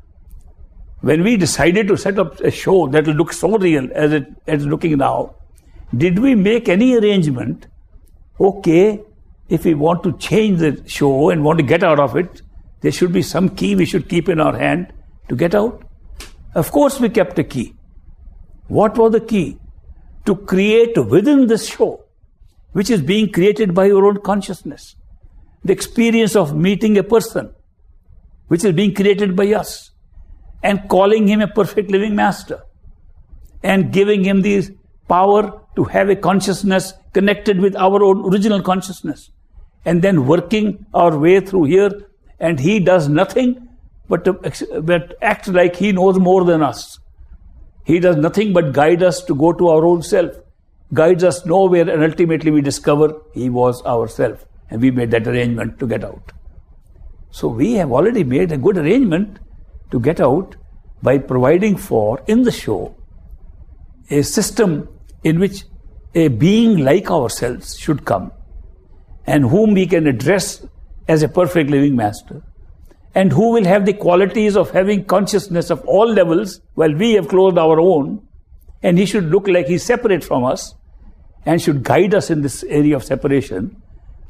When we decided to set up a show that will look so real as it's looking now, did we make any arrangement? Okay, if we want to change the show and want to get out of it, there should be some key we should keep in our hand to get out. Of course we kept a key. What was the key? To create within this show, which is being created by your own consciousness, the experience of meeting a person, which is being created by us, and calling him a perfect living master, and giving him the power to have a consciousness connected with our own original consciousness, and then working our way through here, and he does nothing but act like he knows more than us. He does nothing but guide us to go to our own self, guides us nowhere, and ultimately we discover he was ourself, and we made that arrangement to get out. So we have already made a good arrangement to get out by providing for, in the show, a system in which a being like ourselves should come, and whom we can address as a perfect living master, and who will have the qualities of having consciousness of all levels while we have closed our own, and he should look like he's separate from us and should guide us in this area of separation,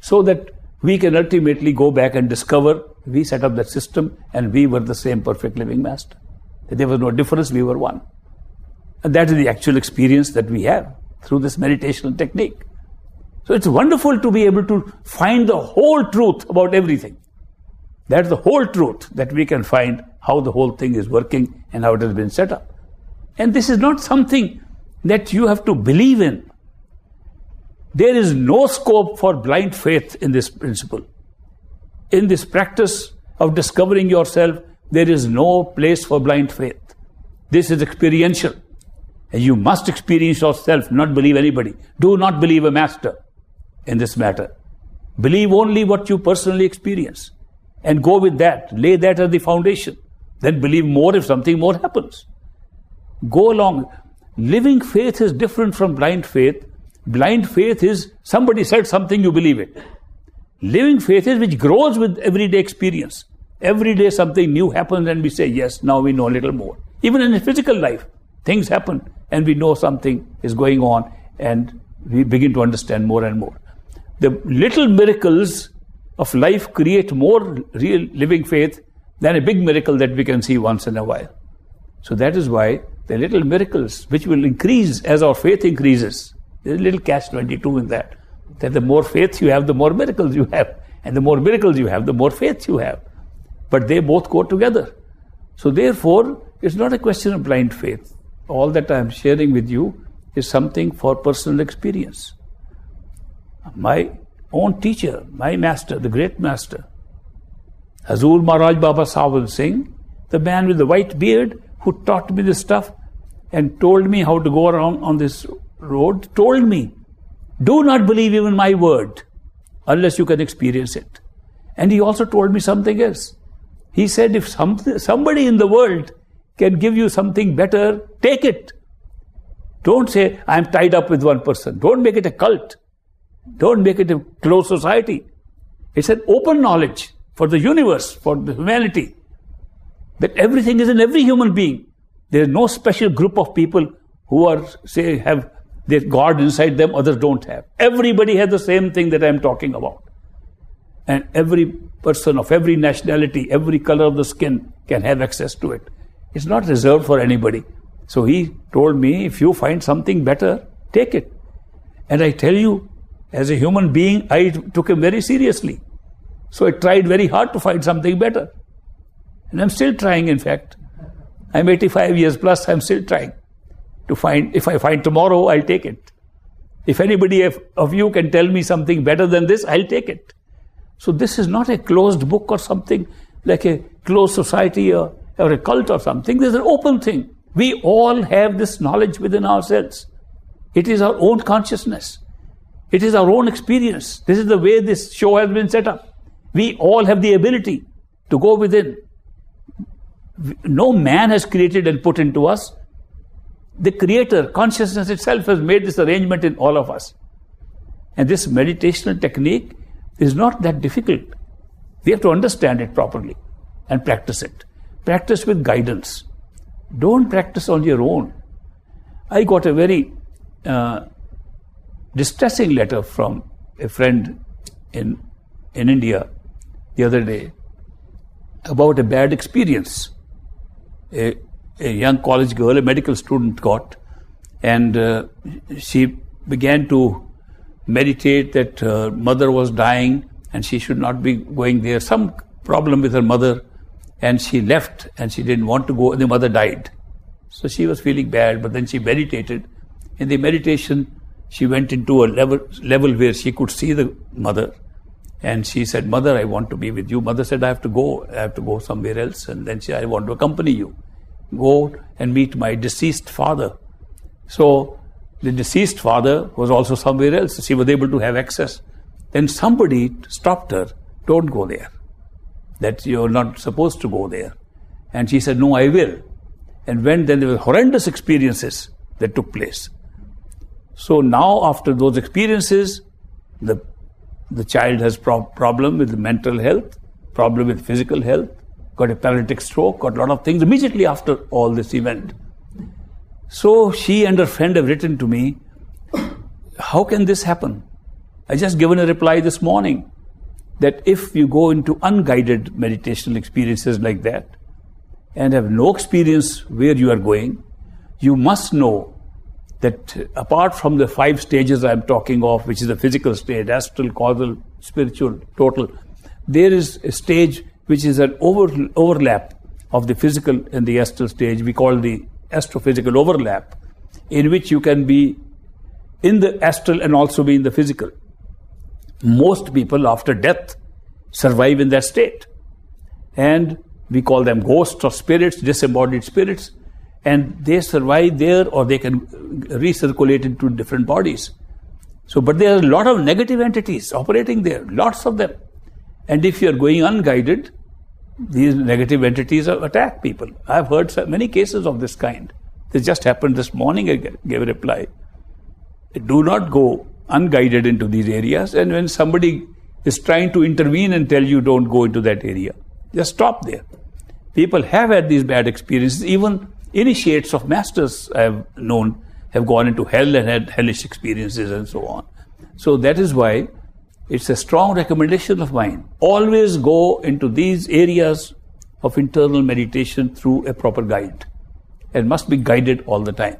so that we can ultimately go back and discover we set up that system and we were the same perfect living master. There was no difference, we were one. And that is the actual experience that we have through this meditational technique. So it's wonderful to be able to find the whole truth about everything. That's the whole truth, that we can find how the whole thing is working and how it has been set up. And this is not something that you have to believe in. There is no scope for blind faith in this principle. In this practice of discovering yourself, there is no place for blind faith. This is experiential. And you must experience yourself, not believe anybody. Do not believe a master in this matter. Believe only what you personally experience. And go with that. Lay that as the foundation. Then believe more if something more happens. Go along. Living faith is different from blind faith. Blind faith is somebody said something, you believe it. Living faith is which grows with everyday experience. Every day something new happens and we say, yes, now we know a little more. Even in physical life, things happen and we know something is going on and we begin to understand more and more. The little miracles of life create more real living faith than a big miracle that we can see once in a while. So that is why the little miracles, which will increase as our faith increases, there's a little catch-22 in that. That the more faith you have, the more miracles you have. And the more miracles you have, the more faith you have. But they both go together. So therefore, it's not a question of blind faith. All that I am sharing with you is something for personal experience. My own teacher, my master, the great master, Hazur Maharaj Baba Sawal Singh, the man with the white beard who taught me this stuff and told me how to go around on this road, told me, do not believe even my word unless you can experience it. And he also told me something else. He said, if somebody in the world can give you something better, take it. Don't say, I am tied up with one person. Don't make it a cult. Don't make it a closed society. It's an open knowledge for the universe, for the humanity, that everything is in every human being. There is no special group of people who are, say, have their God inside them, others don't have. Everybody has the same thing that I am talking about. And every person of every nationality, every color of the skin can have access to it. It's not reserved for anybody. So he told me, if you find something better, take it. And I tell you, as a human being, I took him very seriously. So I tried very hard to find something better. And I'm still trying, in fact. I'm 85 years plus, I'm still trying to find. If I find tomorrow, I'll take it. If anybody of you can tell me something better than this, I'll take it. So this is not a closed book or something like a closed society or a cult or something. There's an open thing. We all have this knowledge within ourselves. It is our own consciousness. It is our own experience. This is the way this show has been set up. We all have the ability to go within. No man has created and put into us. The Creator, consciousness itself, has made this arrangement in all of us. And this meditational technique is not that difficult. We have to understand it properly and practice it. Practice with guidance. Don't practice on your own. I got a very distressing letter from a friend in India the other day about a bad experience a young college girl, a medical student, got, and she began to meditate that her mother was dying and she should not be going there. Some problem with her mother, and she left and she didn't want to go, and the mother died. So she was feeling bad, but then she meditated. In the meditation, she went into a level where she could see the mother, and she said, "Mother, I want to be with you." Mother said, I have to go somewhere else. And then she said, "I want to accompany you. Go and meet my deceased father." So the deceased father was also somewhere else. She was able to have access. Then somebody stopped her. "Don't go there. That you're not supposed to go there." And she said, "No, I will." And then there were horrendous experiences that took place. So now, after those experiences, the child has problem with mental health, problem with physical health, got a paralytic stroke, got a lot of things immediately after all this event. So she and her friend have written to me, "How can this happen?" I just given a reply this morning that if you go into unguided meditational experiences like that and have no experience where you are going, you must know that apart from the 5 stages I am talking of, which is the physical state, astral, causal, spiritual, total, there is a stage which is an overlap of the physical and the astral stage. We call the astrophysical overlap, in which you can be in the astral and also be in the physical. Most people after death survive in that state, and we call them ghosts or spirits, disembodied spirits, and they survive there, or they can recirculate into different bodies. So, but there are a lot of negative entities operating there, lots of them. And if you are going unguided, these negative entities attack people. I've heard many cases of this kind. This just happened this morning. I gave a reply. Do not go unguided into these areas, and when somebody is trying to intervene and tell you don't go into that area, just stop there. People have had these bad experiences. Even initiates of masters I have known have gone into hell and had hellish experiences and so on. So that is why it's a strong recommendation of mine. Always go into these areas of internal meditation through a proper guide, and must be guided all the time.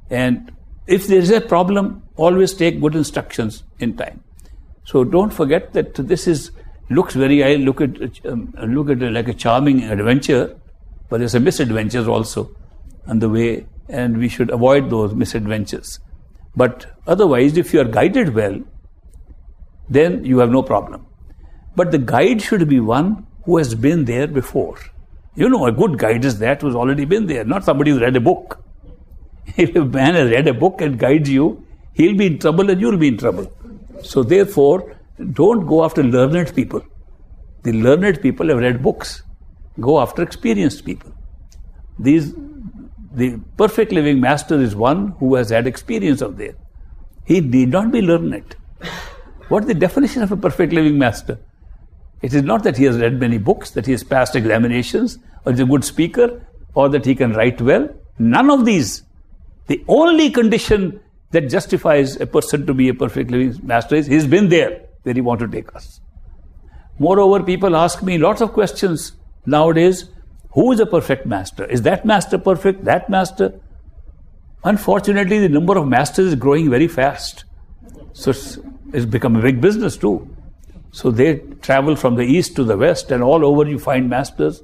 And if there is a problem, always take good instructions in time. So don't forget that this looks very. I look at it like a charming adventure, but there's a misadventures also on the way, and we should avoid those misadventures. But otherwise, if you are guided well, then you have no problem. But the guide should be one who has been there before. You know, a good guide is that who's already been there, not somebody who read a book. If a man has read a book and guides you, he'll be in trouble and you'll be in trouble. So therefore, don't go after learned people. The learned people have read books. Go after experienced people. The perfect living master is one who has had experience of there. He need not be learned. What is the definition of a perfect living master? It is not that he has read many books, that he has passed examinations, or is a good speaker, or that he can write well. None of these. The only condition that justifies a person to be a perfect living master is he's been there where he wants to take us. Moreover, people ask me lots of questions nowadays. Who is a perfect master? Is that master perfect? That master? Unfortunately, the number of masters is growing very fast. So it's become a big business too. So they travel from the east to the west, and all over you find masters.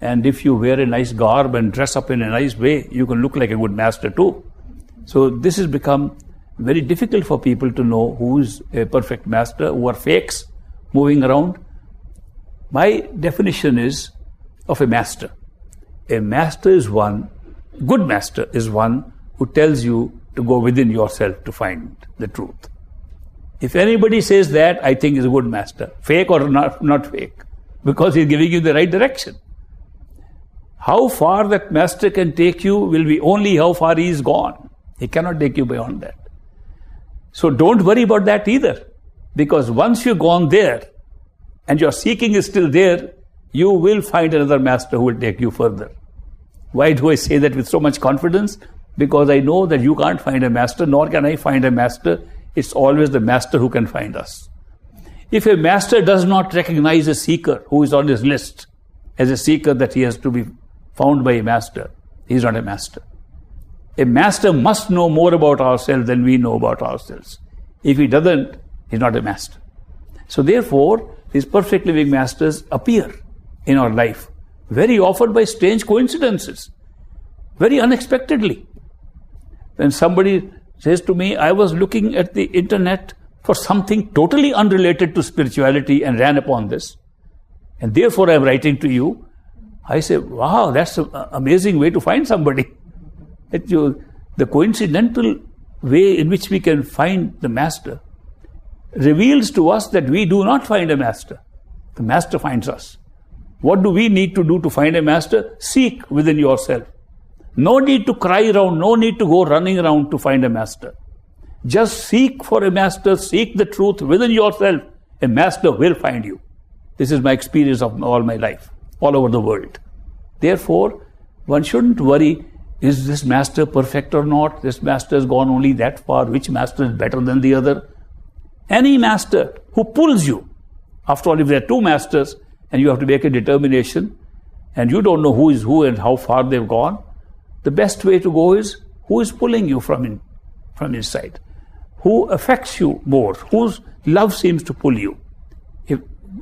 And if you wear a nice garb and dress up in a nice way, you can look like a good master too. So this has become very difficult for people to know who is a perfect master, who are fakes moving around. My definition is of a master. A master is one, good master is one who tells you to go within yourself to find the truth. If anybody says that, I think is a good master, fake or not fake, because he's giving you the right direction. How far that master can take you will be only how far he is gone. He cannot take you beyond that. So don't worry about that either. Because once you've gone there and your seeking is still there, you will find another master who will take you further. Why do I say that with so much confidence? Because I know that you can't find a master, nor can I find a master. It's always the master who can find us. If a master does not recognize a seeker who is on his list as a seeker that he has to be found by a master, he is not a master. A master must know more about ourselves than we know about ourselves. If he doesn't, he's not a master. So therefore, these perfect living masters appear in our life very often by strange coincidences, very unexpectedly. When somebody says to me, I was looking at the internet for something totally unrelated to spirituality and ran upon this, and therefore I am writing to you, I say, wow, that's an amazing way to find somebody. The coincidental way in which we can find the master reveals to us that we do not find a master. The master finds us. What do we need to do to find a master? Seek within yourself. No need to cry around, no need to go running around to find a master. Just seek for a master, seek the truth within yourself. A master will find you. This is my experience of all my life, all over the world. Therefore, one shouldn't worry, is this master perfect or not? This master has gone only that far. Which master is better than the other? Any master who pulls you, after all, if there are two masters and you have to make a determination and you don't know who is who and how far they've gone, the best way to go is who is pulling you from inside, who affects you more, whose love seems to pull you.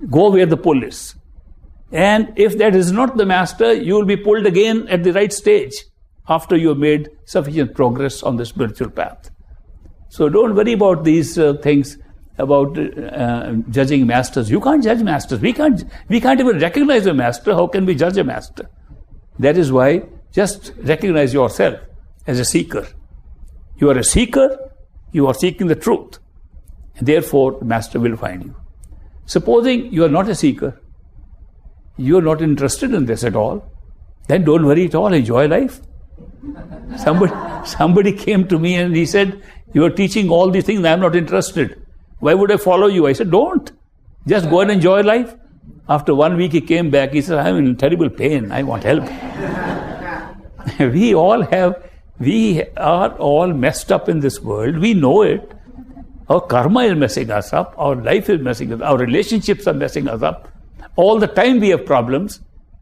Go where the pull is. And if that is not the master, you will be pulled again at the right stage after you have made sufficient progress on the spiritual path. So don't worry about these things about judging masters. You can't judge masters. We can't even recognize a master. How can we judge a master? That is why just recognize yourself as a seeker. You are a seeker. You are seeking the truth. And therefore, the master will find you. Supposing you are not a seeker, you are not interested in this at all, then don't worry at all. Enjoy life. Somebody came to me and he said, you are teaching all these things, I am not interested. Why would I follow you? I said, don't. Just go and enjoy life. After 1 week he came back, he said, I am in terrible pain, I want help. We are all messed up in this world. We know it. Our karma is messing us up. Our life is messing us up. Our relationships are messing us up. All the time we have problems.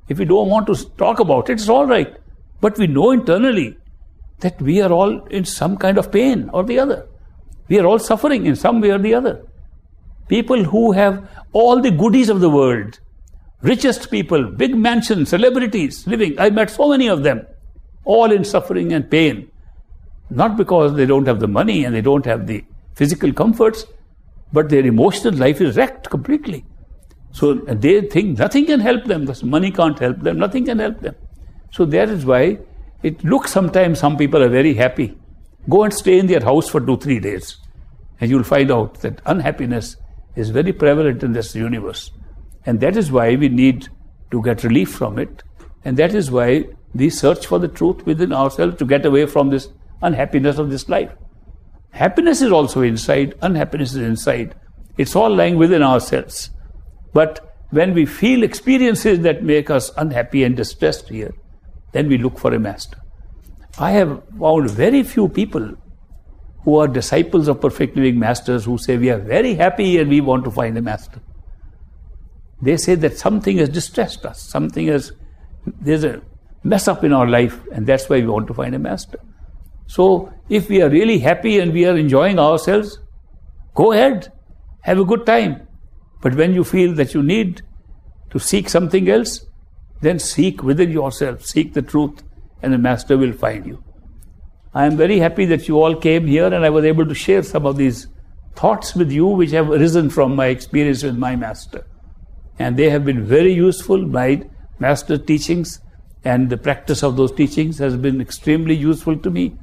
If we don't want to talk about it, it's all right. But we know internally that we are all in some kind of pain or the other. We are all suffering in some way or the other. People who have all the goodies of the world, richest people, big mansions, celebrities living, I met so many of them, all in suffering and pain. Not because they don't have the money and they don't have the physical comforts, but their emotional life is wrecked completely. So they think nothing can help them. This money can't help them. Nothing can help them. So that is why it looks sometimes some people are very happy. Go and stay in their house for 2-3 days. And you'll find out that unhappiness is very prevalent in this universe. And that is why we need to get relief from it. And that is why we search for the truth within ourselves to get away from this unhappiness of this life. Happiness is also inside. Unhappiness is inside. It's all lying within ourselves. But when we feel experiences that make us unhappy and distressed here, then we look for a master. I have found very few people who are disciples of perfect living masters who say we are very happy and we want to find a master. They say that something has distressed us, there's a mess up in our life and that's why we want to find a master. So if we are really happy and we are enjoying ourselves, go ahead, have a good time. But when you feel that you need to seek something else, then seek within yourself, seek the truth, and the master will find you. I am very happy that you all came here and I was able to share some of these thoughts with you which have arisen from my experience with my master. And they have been very useful. My master teachings and the practice of those teachings has been extremely useful to me.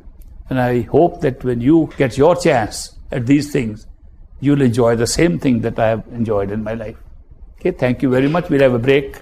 And I hope that when you get your chance at these things, you'll enjoy the same thing that I have enjoyed in my life. Okay, thank you very much. We'll have a break.